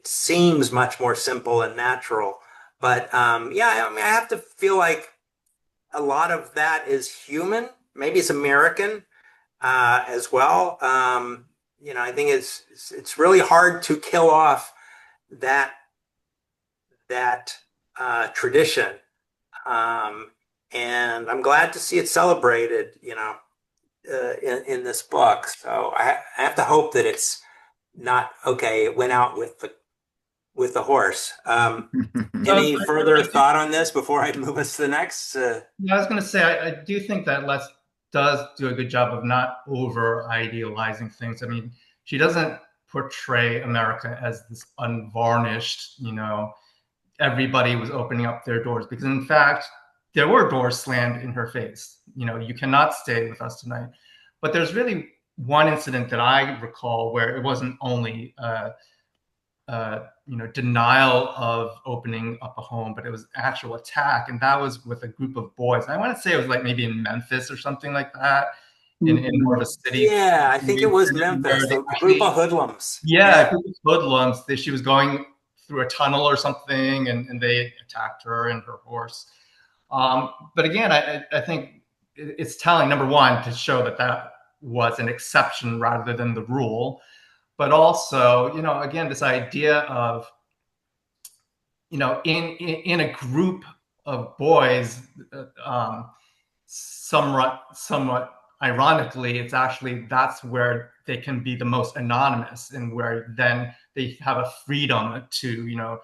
seems much more simple and natural. But yeah, I mean, I have to feel like a lot of that is human. Maybe it's American as well. You know, I think it's really hard to kill off that tradition. And I'm glad to see it celebrated, you know, in this book. So I have to hope that it's not okay. It went out with the horse. Any further thought on this before I move us to the next? Yeah, I was going to say, I do think that Les does do a good job of not over idealizing things. I mean, she doesn't portray America as this unvarnished, you know, everybody was opening up their doors, because in fact, there were doors slammed in her face. You know, you cannot stay with us tonight. But there's really one incident that I recall where it wasn't only you know, denial of opening up a home, but it was actual attack, and that was with a group of boys. I want to say it was like maybe in Memphis or something like that, in more of a city. Yeah, I think it was Memphis. A group of hoodlums. Yeah, a group of hoodlums. She was going through a tunnel or something, and they attacked her and her horse. But again, I think it's telling, number one, to show that was an exception rather than the rule. But also, you know, again, this idea of, you know, in a group of boys, somewhat ironically, it's actually that's where they can be the most anonymous, and where then they have a freedom to,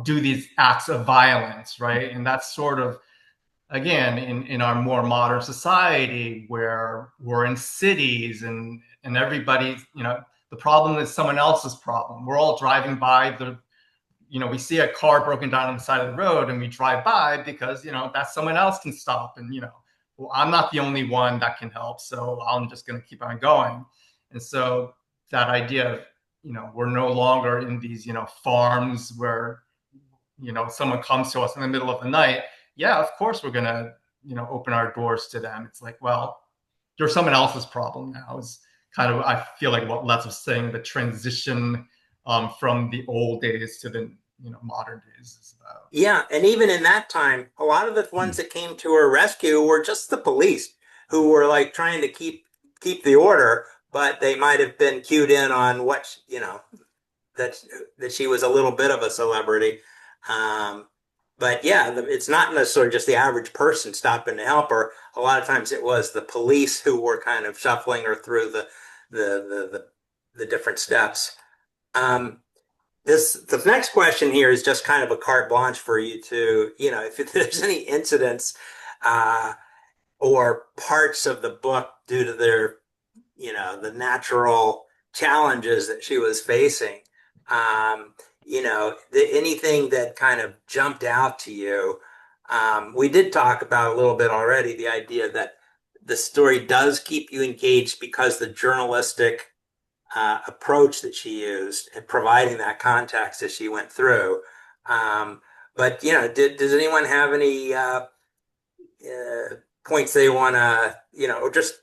do these acts of violence, right? And that's sort of, again, in our more modern society where we're in cities, and everybody, the problem is someone else's problem. We're all driving by we see a car broken down on the side of the road, and we drive by because, that someone else can stop. And, well, I'm not the only one that can help, so I'm just going to keep on going. And so that idea of, we're no longer in these, farms where, someone comes to us in the middle of the night. Yeah, of course we're going to, open our doors to them. It's like, well, you're someone else's problem now. Is kind of, I feel like, what Les was saying, the transition from the old days to the, modern days is about. Yeah, and even in that time, a lot of the ones that came to her rescue were just the police who were like trying to keep the order, but they might have been cued in on what, that she was a little bit of a celebrity. But yeah, it's not necessarily just the average person stopping to help her. A lot of times it was the police who were kind of shuffling her through the different steps. Um, the next question here is just kind of a carte blanche for you to, if there's any incidents uh, or parts of the book due to their, the natural challenges that she was facing, anything that kind of jumped out to you. We did talk about a little bit already the idea that the story does keep you engaged because the journalistic approach that she used in providing that context as she went through. But does anyone have any points they want to, or just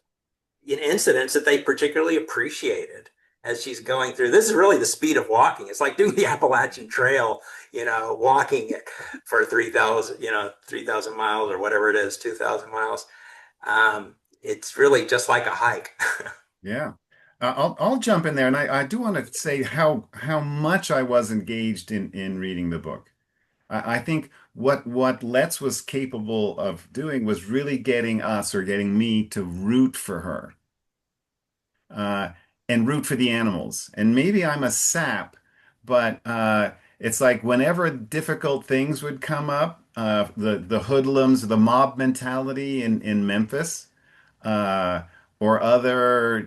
incidents that they particularly appreciated as she's going through? This is really the speed of walking. It's like doing the Appalachian Trail, walking it for 3,000 miles or whatever it is, 2,000 miles. It's really just like a hike. Yeah. I'll jump in there, and I do want to say how much I was engaged in reading the book. I think what Letts was capable of doing was really getting us, or getting me, to root for her, uh, and root for the animals. And maybe I'm a sap, but it's like whenever difficult things would come up, the hoodlums, the mob mentality in Memphis, uh, or other,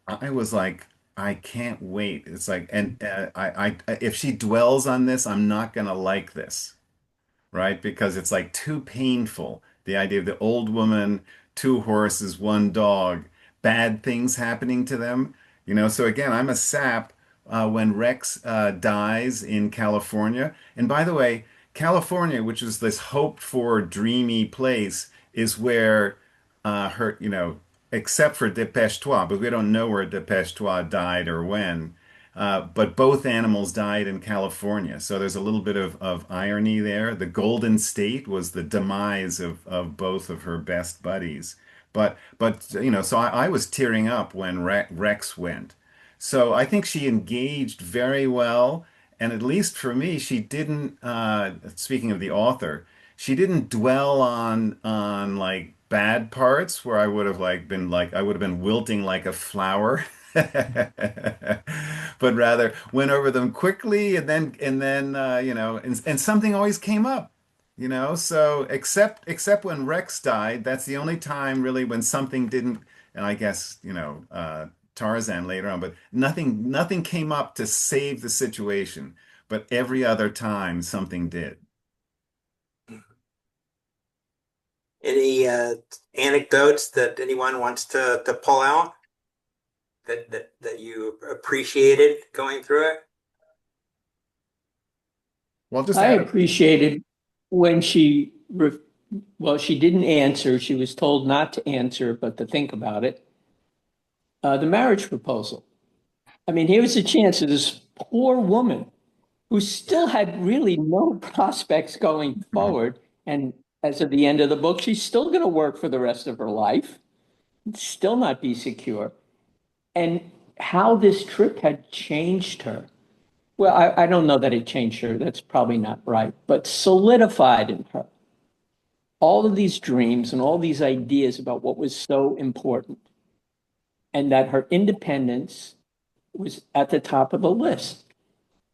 I was like, I can't wait. It's like, and if she dwells on this, I'm not gonna like this, right? Because it's like too painful. The idea of the old woman, two horses, one dog, bad things happening to them. So again, I'm a sap when Rex dies in California. And by the way, California, which is this hoped for dreamy place, is where her, except for Dépêche Toi, but we don't know where Dépêche Toi died or when. But both animals died in California. So there's a little bit of irony there. The Golden State was the demise of both of her best buddies. But so I was tearing up when Rex went. So I think she engaged very well. And at least for me, she didn't, speaking of the author, she didn't dwell on like bad parts where I would have I would have been wilting like a flower. But rather went over them quickly, and then and something always came up, so except when Rex died, that's the only time really when something didn't. And I guess Tarzan later on, but nothing came up to save the situation, but every other time something did. Any anecdotes that anyone wants to pull out that you appreciated going through it? Well, just I add appreciated when well, she didn't answer. She was told not to answer, but to think about it. The marriage proposal. I mean, here was a chance of this poor woman who still had really no prospects going forward. And as of the end of the book, she's still going to work for the rest of her life, still not be secure. And how this trip had changed her. Well, I don't know that it changed her. That's probably not right, but solidified in her all of these dreams and all these ideas about what was so important, and that her independence was at the top of the list.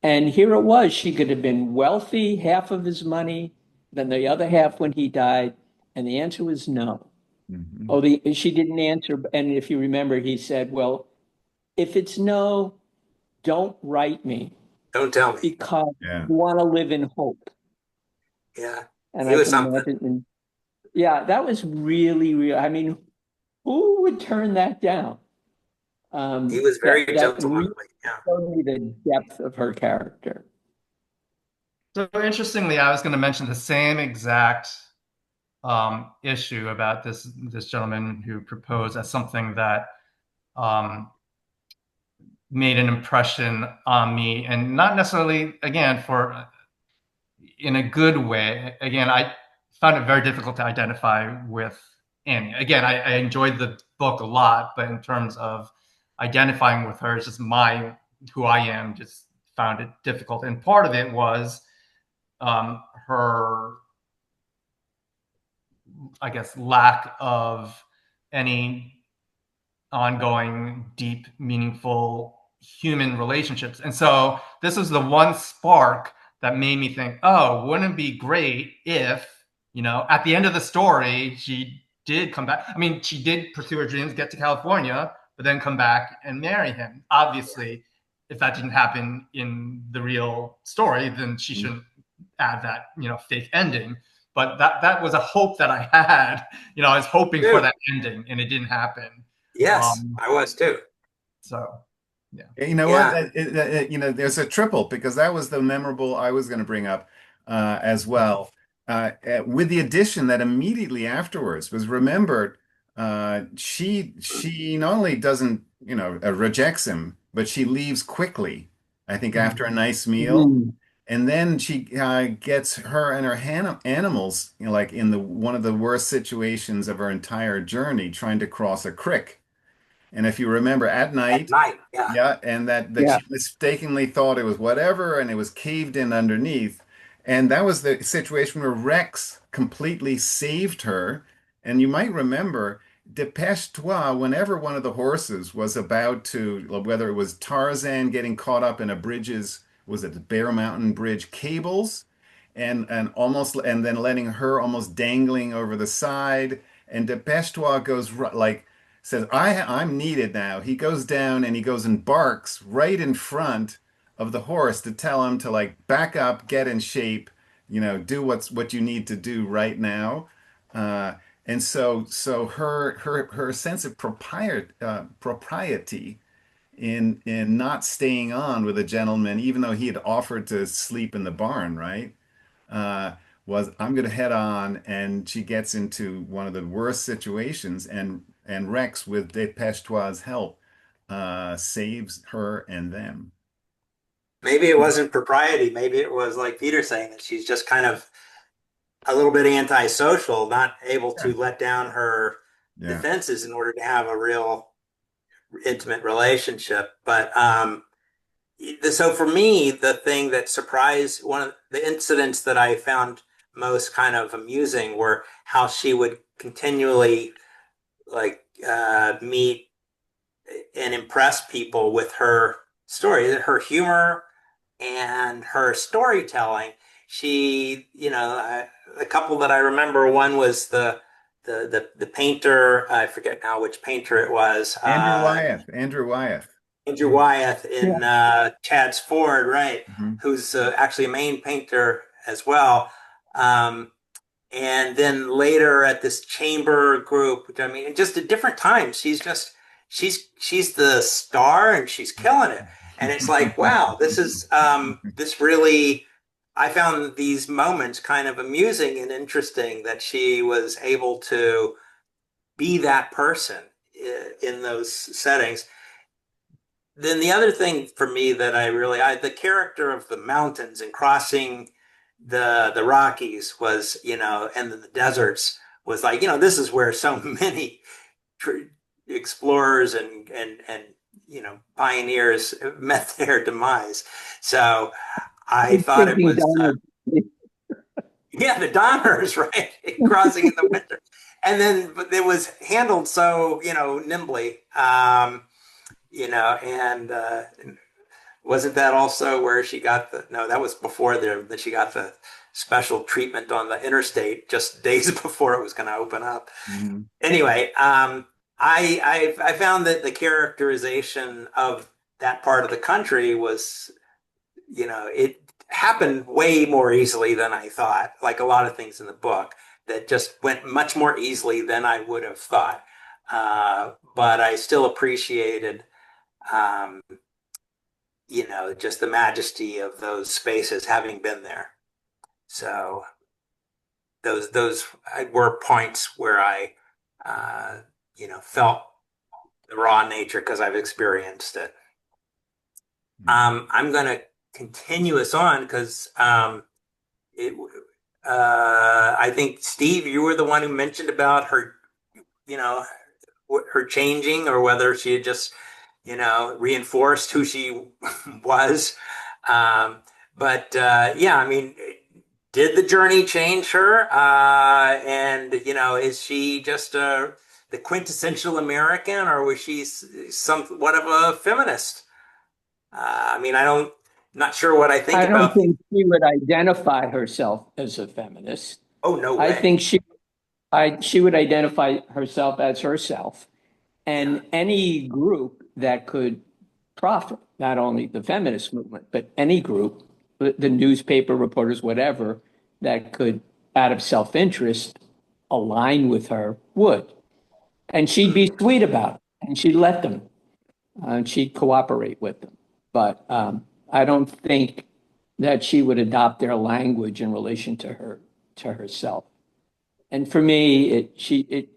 And here it was. She could have been wealthy, half of his money, then the other half when he died. And the answer was no. Mhm. Oh, she didn't answer. And if you remember, he said, well, if it's no, don't write me Don't tell me. because Yeah. you want to live in hope. Yeah, And he I was can something. imagine, yeah, that was really, real. I mean, who would turn that down? He was That very that really gentlemanly. Yeah. showed me the depth of her character. So interestingly, I was going to mention the same exact issue about this gentleman who proposed as something that um, made an impression on me, and not necessarily again for in a good way. Again, I found it very difficult to identify with Annie. Again, I enjoyed the book a lot, but in terms of identifying with her, it's just my who I am. Just found it difficult, and part of it was her, I guess, lack of any ongoing, deep, meaningful human relationships. And so this was the one spark that made me think, oh, wouldn't it be great if, at the end of the story, she did come back. I mean, she did pursue her dreams, get to California, but then come back and marry him. Obviously, if that didn't happen in the real story, then she shouldn't add that, fake ending. But that was a hope that I had. I was hoping for Too. that ending, and it didn't happen. Yes, Um, I was too. so yeah. You know what? Yeah. There's a triple because that was the memorable I was going to bring up as well. With the addition that immediately afterwards was remembered, she not only doesn't, rejects him, but she leaves quickly. I think after a nice meal, Mhm. and then she gets her and her animals, like in the one of the worst situations of her entire journey, trying to cross a creek. And if you remember, at At night. night. Yeah. Yeah, and that Yeah. she mistakenly thought it was whatever, and it was caved in underneath. And that was the situation where Rex completely saved her. And you might remember, Dépêche-toi, whenever one of the horses was about to, whether it was Tarzan getting caught up in a bridge's, was it the Bear Mountain Bridge cables, and then letting her almost dangling over the side, and Dépêche-toi goes like says, I'm needed now. He goes down and he goes and barks right in front of the horse to tell him to like back up, get in shape, do what you need to do right now. Uh, and so her sense of propriety in not staying on with a gentleman, even though he had offered to sleep in the barn, right? uh, was I'm going to head on, and she gets into one of the worst situations, and Rex, with Depeshtoi's help, saves her and them. Maybe it wasn't propriety. Maybe it was like Peter saying that she's just kind of a little bit antisocial, not able Yeah, to let down her yeah, defenses in order to have a real intimate relationship. But so for me, the thing that surprised, one of the incidents that I found most kind of amusing were how she would continually like meet and impress people with her story, her humor and her storytelling. She, a couple that I remember, one was the painter. I forget now which painter it was. Andrew Wyeth. Andrew Wyeth Yeah. in Chad's Ford, right? Mhm. Who's actually a main painter as well. Um, and then later at this chamber group, which I mean, just at different times, she's the star and she's killing it. And it's like, wow, this really. I found these moments kind of amusing and interesting that she was able to be that person in those settings. Then the other thing for me that the character of the mountains and crossing the Rockies was, and the deserts was like, this is where so many explorers and pioneers met their demise. So I I was thought it thinking was, Donald. yeah, the Donners, right? Crossing in the winter. And then but it was handled so, nimbly. And wasn't that also where she got no, that was before that she got the special treatment on the interstate just days before it was going to open up. Mhm. Anyway, I found that the characterization of that part of the country was, it happened way more easily than I thought, like a lot of things in the book that just went much more easily than I would have thought. But I still appreciated, um, just the majesty of those spaces having been there. So those were points where I, felt the raw nature because I've experienced it. I'm going to continue us on because it. I think Steve, you were the one who mentioned about her, you know, her changing, or whether she had just, reinforced who she was. Um, but yeah, I mean, did the journey change her? And is she just the quintessential American, or was she somewhat of a feminist? I mean, not sure what I think I don't about. think she would identify herself as a feminist. Oh, no I way. think she would identify herself as herself, Yeah. and any group that could profit, not only the feminist movement, but any group, the newspaper reporters, whatever, that could, out of self-interest, align with her would. And she'd be sweet about it, and she'd let them, and she'd cooperate with them. But I don't think that she would adopt their language in relation to herself. And for me,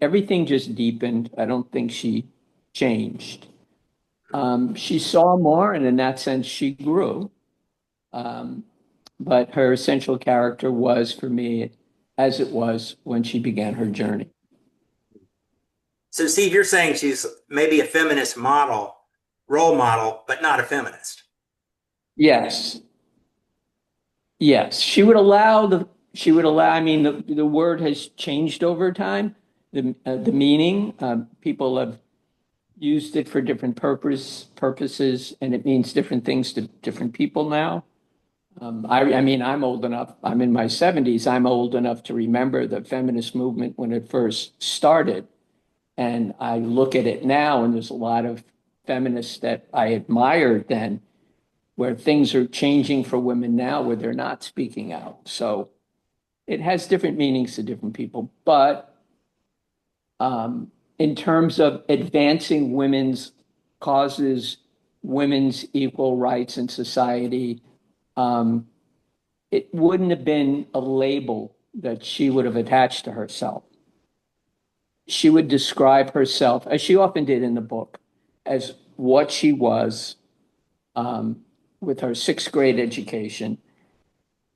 everything just deepened. I don't think she changed. She saw more, and in that sense, she grew. Um, but her essential character was, for me, as it was when she began her journey. So, Steve, you're saying she's maybe a feminist role model, but not a feminist. Yes, yes, she would allow. I mean, the word has changed over time. The meaning, people have used it for different purposes, and it means different things to different people now. I mean, I'm old enough. I'm in my 70s. I'm old enough to remember the feminist movement when it first started, and I look at it now, and there's a lot of feminists that I admired then, where things are changing for women now, where they're not speaking out. So it has different meanings to different people, but in terms of advancing women's causes, women's equal rights in society, um, it wouldn't have been a label that she would have attached to herself. She would describe herself, as she often did in the book, as what she was, um, with her sixth grade education,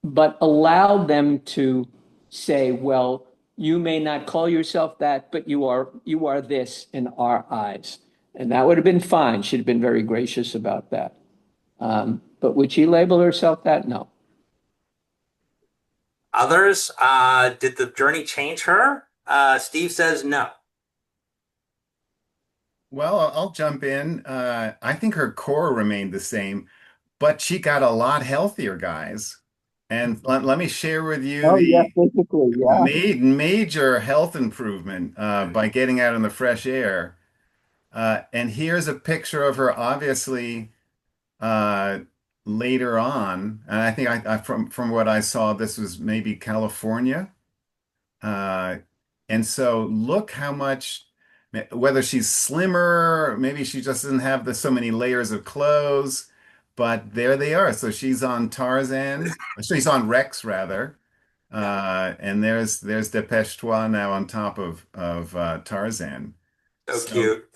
but allowed them to say, well, you may not call yourself that, but you are this in our eyes. And that would have been fine. She'd have been very gracious about that. But would she label herself that? No. Others, did the journey change her? Steve says no. Well, I'll jump in. I think her core remained the same, but she got a lot healthier, guys. And let me share with you Oh, yeah, the physically, yeah. major health improvement by getting out in the fresh air. And here's a picture of her, obviously, uh, later on. And I think from what I saw, this was maybe California. Uh, and so look how much, whether she's slimmer, maybe she just doesn't have so many layers of clothes, but there they are. So she's on Tarzan, she's on Rex rather. Yeah. And there's Depeche Trois now on top of Tarzan. So So cute.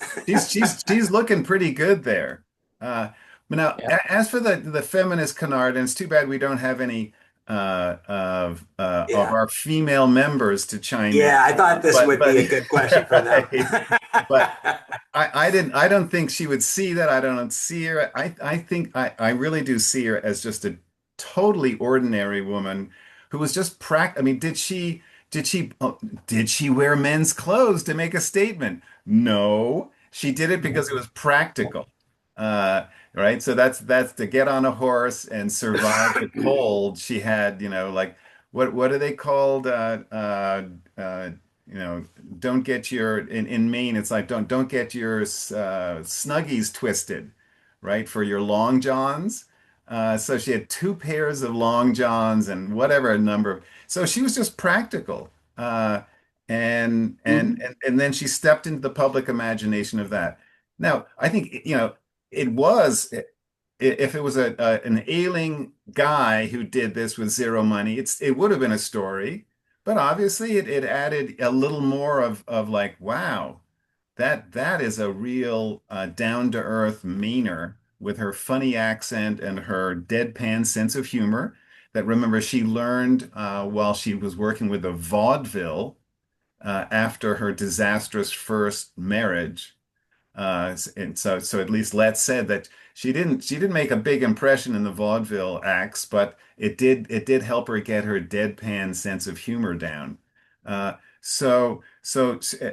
she's looking pretty good there. But now, Yeah. as for the feminist canard, and it's too bad we don't have any of Yeah. our female members to chime in. Yeah, I thought this But would be a good question for them. right. but I don't think she would see that. I don't see her. I think I really do see her as just a totally ordinary woman who was just I mean, did she wear men's clothes to make a statement? No, she did it because it was practical. Uh, right. So that's to get on a horse and survive the cold. She had, like what are they called? Uh, you know, don't get your in Maine, it's like don't get your snuggies twisted, right? For your long johns. So she had two pairs of long johns and whatever number. So she was just practical. And then she stepped into the public imagination of that. Now, I think, it was if it was an ailing guy who did this with zero money, it would have been a story. But obviously, it added a little more of like, wow, that is a real down to earth meaner with her funny accent and her deadpan sense of humor. That remember she learned while she was working with a vaudeville after her disastrous first marriage. And so at least Letts said that she didn't make a big impression in the vaudeville acts, but it did help her get her deadpan sense of humor down. So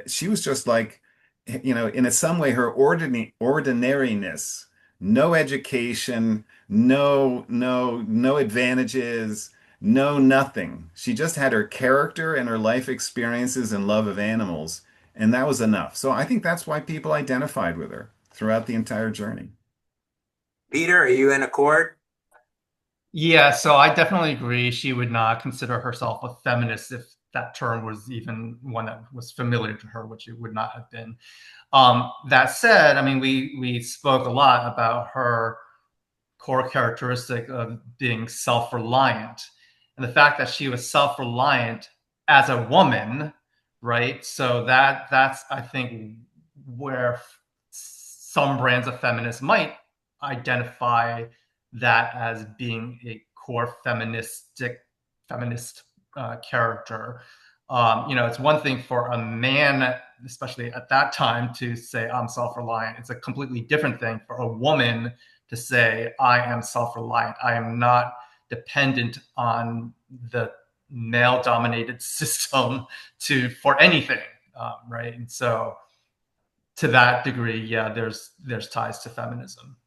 she was just like, in some way her ordinariness, no education, no advantages, no nothing. She just had her character and her life experiences and love of animals. And that was enough. So I think that's why people identified with her throughout the entire journey. Peter, are you in accord? Yeah, so I definitely agree. She would not consider herself a feminist if that term was even one that was familiar to her, which it would not have been. That said, I mean, we spoke a lot about her core characteristic of being self-reliant, and the fact that she was self-reliant as a woman, right? So that's I think where some brands of feminists might identify that as being a core feminist character. It's one thing for a man, especially at that time, to say I'm self-reliant. It's a completely different thing for a woman to say I am self-reliant. I am not dependent on the male-dominated system for anything, right? And so, to that degree, yeah, there's ties to feminism.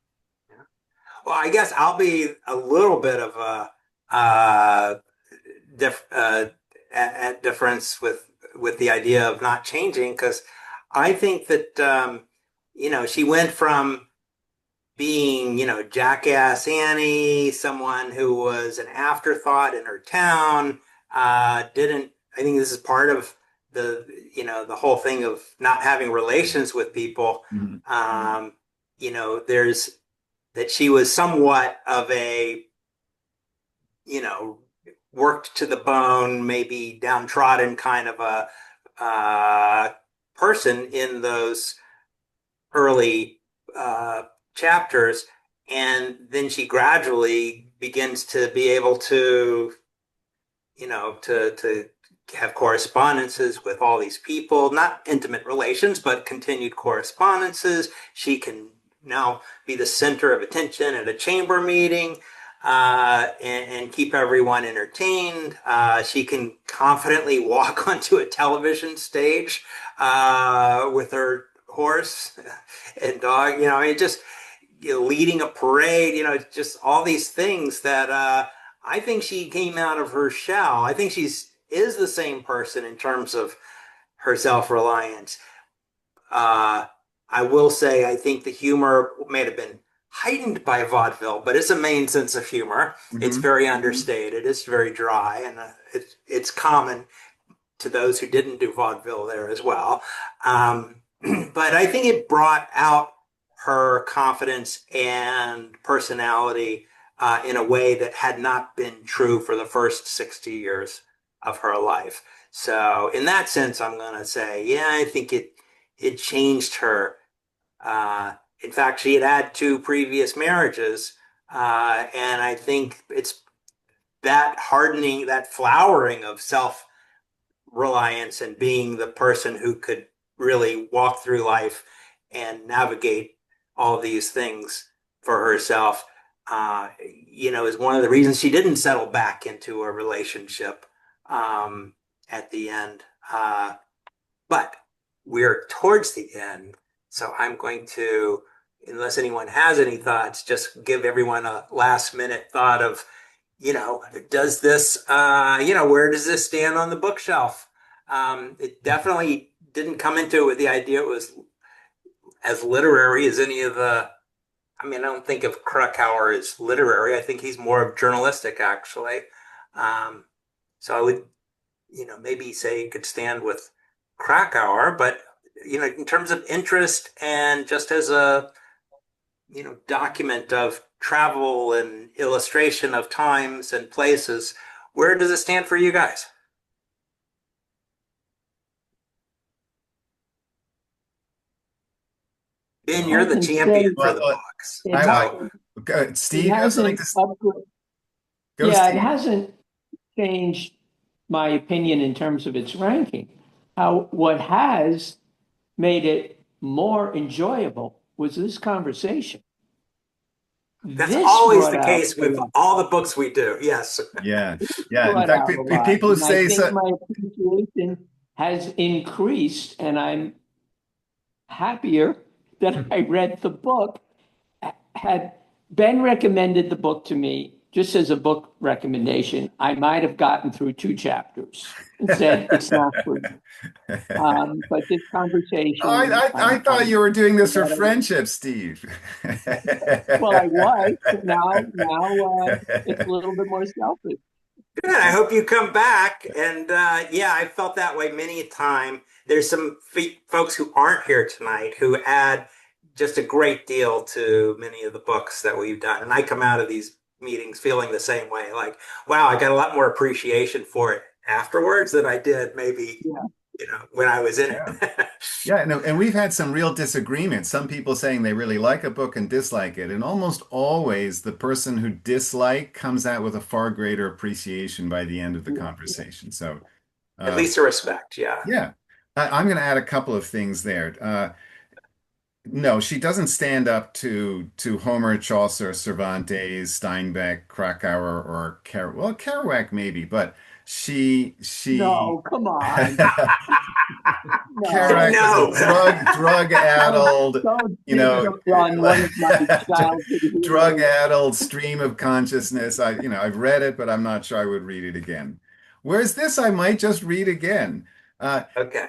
Well, I guess I'll be a little bit of a uh, dif at difference with the idea of not changing because I think that she went from being Jackass Annie, someone who was an afterthought in her town, didn't. I think this is part of the whole thing of not having relations with people. Mhm. There's that she was somewhat of a, you know, worked to the bone, maybe downtrodden kind of a person in those early chapters. And then she gradually begins to be able to, to have correspondences with all these people, not intimate relations, but continued correspondences. She can now be the center of attention at a chamber meeting and keep everyone entertained. She can confidently walk onto a television stage with her horse and dog, it just leading a parade, just all these things that I think she came out of her shell. I think is the same person in terms of her self-reliance. Uh, I will say I think the humor may have been heightened by vaudeville, but it's a main sense of humor. It's Mhm. very understated. It's very dry, and it's common to those who didn't do vaudeville there as well. But I think it brought out her confidence and personality in a way that had not been true for the first 60 years of her life. So in that sense, I'm going to say, yeah, I think it changed her. In fact, she had had two previous marriages, and I think it's that hardening, that flowering of self reliance and being the person who could really walk through life and navigate all these things for herself. Is one of the reasons she didn't settle back into a relationship at the end. But we're towards the end, so I'm going to, unless anyone has any thoughts, just give everyone a last minute thought of, does this, where does this stand on the bookshelf? It definitely didn't come into it with the idea it was as literary as any of the. I mean, I don't think of Krakauer as literary. I think he's more of journalistic, actually. Um, so I would, maybe say it could stand with Krakauer, but in terms of interest and just as a document of travel and illustration of times and places, where does it stand for you guys? Ben, I you're the can say champion for the Well, books. it, I, ha- it Steve, you have something hasn't to go, yeah, it Steve. hasn't changed my opinion in terms of its ranking. What has made it more enjoyable was this conversation. That's This always brought the out case a with lot. all the books we do. Yes. Yeah, yeah. In Brought fact, out a lot. people who And I say think so. my appreciation has increased, and I'm happier that I read the book. Had Ben recommended the book to me just as a book recommendation, I might have gotten through 2 chapters and said it's not for me. But this Oh, conversation, I thought you were doing this for friendship, Steve. well, I was, but now it's a little bit more selfish. Good. I hope you come back. And yeah, I felt that way many a time. There's some folks who aren't here tonight who add just a great deal to many of the books that we've done. And I come out of these meetings feeling the same way. Like, wow, I got a lot more appreciation for it afterwards than I did maybe, Yeah. when I was in Yeah. it. Yeah, and we've had some real disagreements. Some people saying they really like a book and dislike it. And almost always the person who dislike comes out with a far greater appreciation by the end of the conversation. So, At uh, least a respect. Yeah. yeah, I'm going to add a couple of things there. No, she doesn't stand up to Homer, Chaucer, Cervantes, Steinbeck, Krakauer, or Kerouac maybe, but she No, come on. Kerouac No, was a No. drug-addled, don't you dig know, on one of my childhood heroes. drug-addled stream of consciousness. I've read it, but I'm not sure I would read it again. Whereas this, I might just read again. Uh, Okay.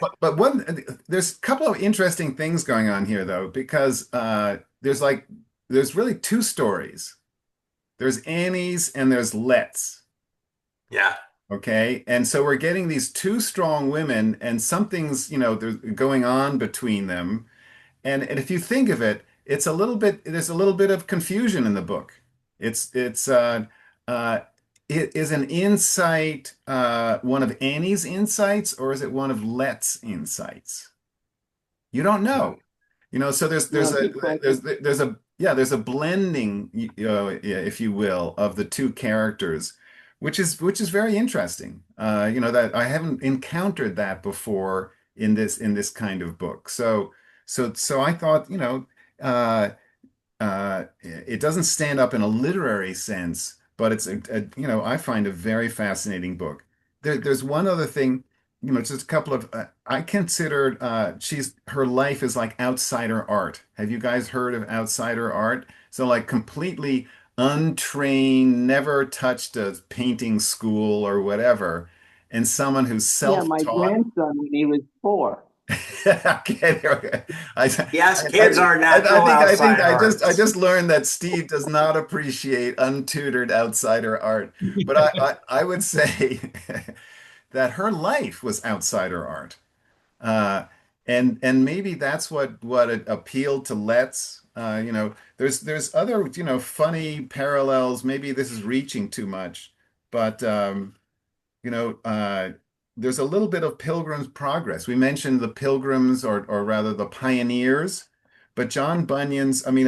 there's a couple of interesting things going on here, though, because there's really two stories. There's Annie's and there's Let's. Yeah. Okay. And so we're getting these two strong women and something's, there's going on between them. And if you think of it, there's a little bit of confusion in the book. It's uh it is an insight one of Annie's insights or is it one of Let's insights? You don't know. So No, good question. there's a blending, yeah, if you will, of the two characters, which is very interesting. That I haven't encountered that before in this kind of book. So I thought, it doesn't stand up in a literary sense, but I find a very fascinating book. There's one other thing, just a couple of, I consider her life is like outsider art. Have you guys heard of outsider art? So like completely untrained, never touched a painting school or whatever, and someone who's Yeah, my self-taught. grandson when he was 4. Okay, okay. Yes, kids are natural I think outside I artists. just learned that Steve does not appreciate untutored outsider art. But I would say that her life was outsider art. Uh, and maybe that's what it appealed to Let's. There's other, funny parallels. Maybe this is reaching too much, but you know, uh, there's a little bit of Pilgrim's Progress. We mentioned the Pilgrims, or rather the pioneers, but John Bunyan's, I mean,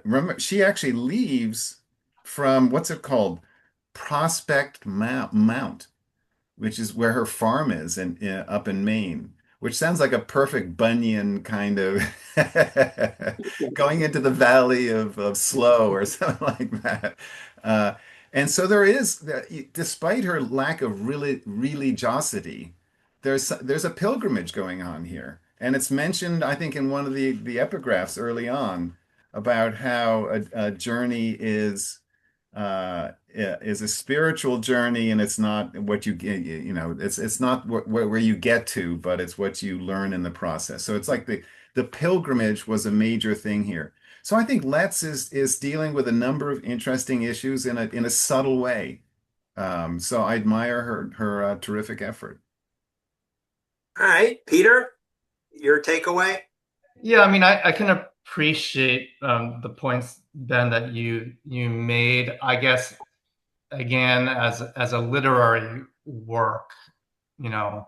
remember, she actually leaves from what's it called? Prospect Mount, which is where her farm is up in Maine. which sounds like a perfect Bunyan kind of going into the valley of slow or something like that. Uh, and so there is, despite her lack of religiosity, there's a pilgrimage going on here. And it's mentioned, I think, in one of the epigraphs early on about how a journey is a spiritual journey, and it's not what you get, it's not where you get to, but it's what you learn in the process. So it's like the pilgrimage was a major thing here. So I think Letts is dealing with a number of interesting issues in a subtle way. So I admire her terrific effort. All right, Peter, your takeaway? Yeah, I mean, I can appreciate the points, Ben, that you made. I guess again, as a literary work, you know,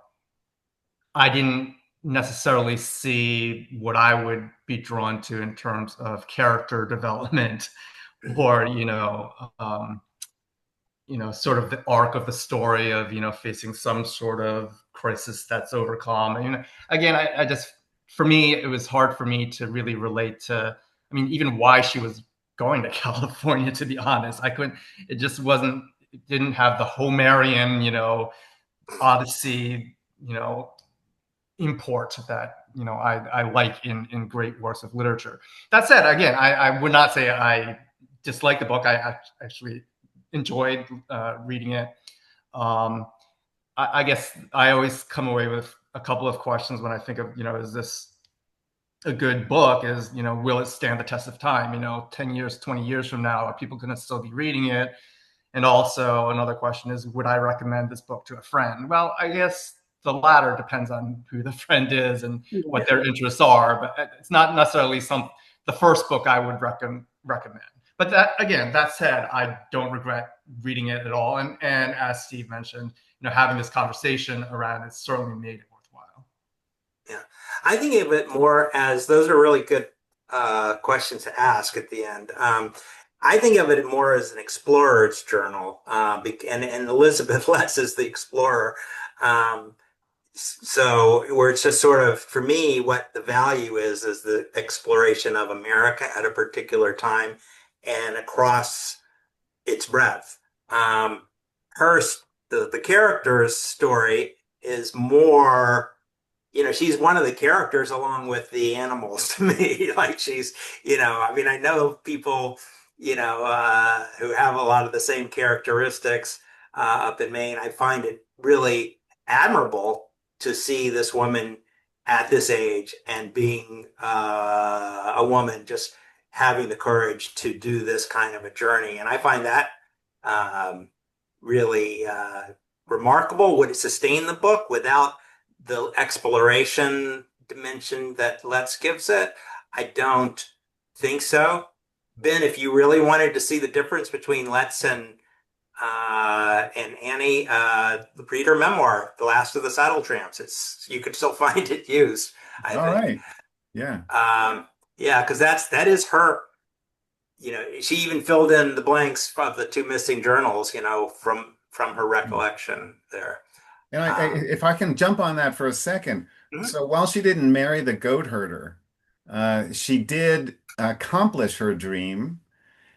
I didn't necessarily see what I would be drawn to in terms of character development or sort of the arc of the story of facing some sort of crisis that's overcome. And again, I just, for me, it was hard for me to really relate to. I mean, even why she was going to California. To be honest, I couldn't. It just wasn't. It didn't have the Homerian, Odyssey, import that I like in great works of literature. That said, again, I would not say I dislike the book. I actually enjoyed reading it. I guess I always come away with a couple of questions when I think of, is this a good book? Is, will it stand the test of time? 10 years, 20 years from now, are people going to still be reading it? And also another question is, would I recommend this book to a friend? Well, I guess the latter depends on who the friend is and what their interests are, but it's not necessarily the first book I would recommend. But that said, I don't regret reading it at all. And as Steve mentioned, having this conversation around it certainly made it worthwhile. Yeah, I think of it more as those are really good questions to ask at the end. I think of it more as an explorer's journal, and Elizabeth Letts is the explorer. So where it's just sort of, for me, what the value is the exploration of America at a particular time and across its breadth. Her the character's story is more, she's one of the characters along with the animals to me. Like she's, I mean, I know people, who have a lot of the same characteristics up in Maine. I find it really admirable to see this woman at this age and being a woman, just having the courage to do this kind of a journey. And I find that really remarkable. Would it sustain the book without the exploration dimension that Letts gives it? I don't think so. Ben, if you really wanted to see the difference between Letts and Annie, the Breeder memoir, The Last of the Saddle Tramps, you could still find it used, I All think. right. Yeah. Yeah, because that is her. She even filled in the blanks of the two missing journals, from her recollection there. And Um, if I can jump on that for a second. mhm. So while she didn't marry the goat herder, she did accomplish her dream.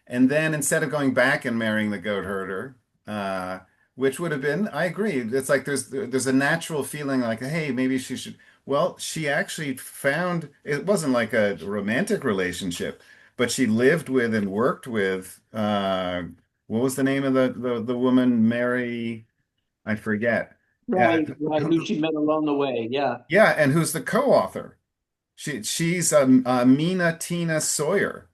And then instead of going back and marrying the goat herder, uh, which would have been, I agree. It's like there's a natural feeling like, hey, maybe she should. Well, she actually found it wasn't like a romantic relationship, but she lived with and worked with what was the name of the woman, Mary? I forget. Uh, Right, who she met along the way. Yeah. yeah, and who's the co-author? She's Mina Tina Sawyer.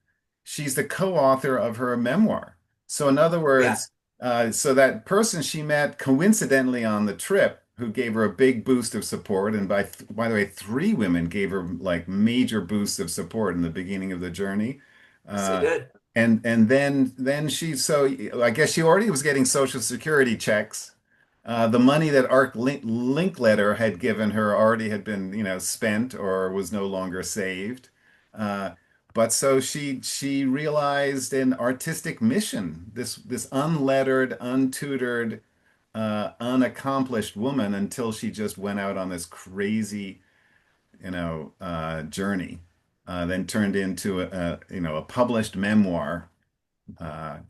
She's the co-author of her memoir. So in other Yeah, words, so that person she met coincidentally on the trip, who gave her a big boost of support, and by the way, three women gave her like major boosts of support in the beginning of the journey. so Uh, good. and then she, so I guess she already was getting Social Security checks. The money that Art Linkletter had given her already had been, spent or was no longer saved. Uh, but so she realized an artistic mission, this unlettered, untutored, unaccomplished woman until she just went out on this crazy journey, then turned into a published memoir.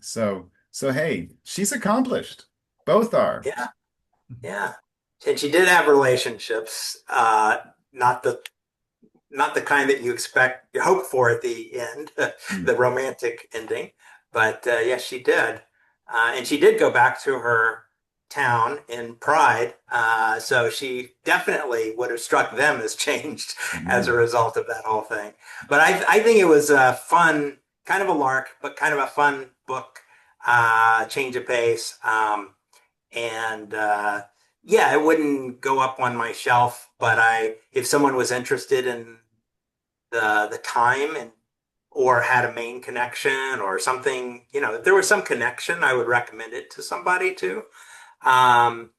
So hey, she's accomplished. Both are. Yeah, yeah. And she did have relationships, not the kind that you hope for at the end, Mm. the romantic ending. But yes, she did. And she did go back to her town in Pride. So she definitely would have struck them as changed as a Yeah. result of that whole thing. But I think it was a fun, kind of a lark, but kind of a fun book, change of pace. And yeah, it wouldn't go up on my shelf, but if someone was interested in the time and or had a main connection or something, if there was some connection, I would recommend it to somebody too. Um,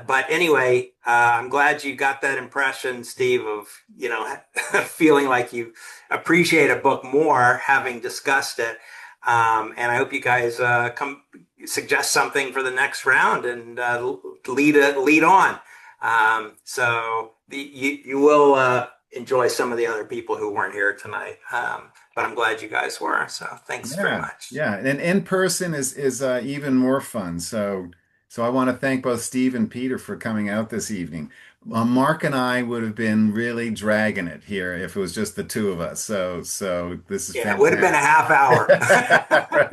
but anyway, I'm glad you got that impression, Steve, of, feeling like you appreciate a book more having discussed it. And I hope you guys come suggest something for the next round and lead on. So you will enjoy some of the other people who weren't here tonight. But I'm glad you guys were. So thanks very Yeah, much. yeah, and in person is even more fun. So I want to thank both Steve and Peter for coming out this evening. Mark and I would have been really dragging it here if it was just the two of us. So this is Yeah, it would have been a fantastic. half hour.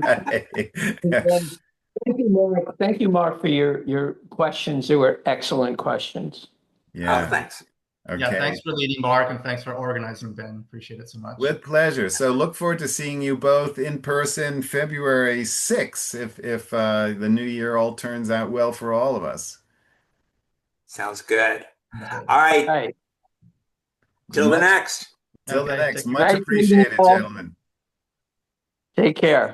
Right. And thank you, Mark. Thank you, Mark, for your questions. They were excellent questions. Oh, Yeah. thanks. Yeah, Okay. thanks for leading, Mark, and thanks for organizing, Ben. Appreciate it so much. With pleasure. So look forward to seeing you both in person February 6th if the new year all turns out well for all of us. Sounds good. Okay. All All right. right. Till the Much next. till the Okay, next. take care. Much Nice meeting you appreciated, all. gentlemen. Take care.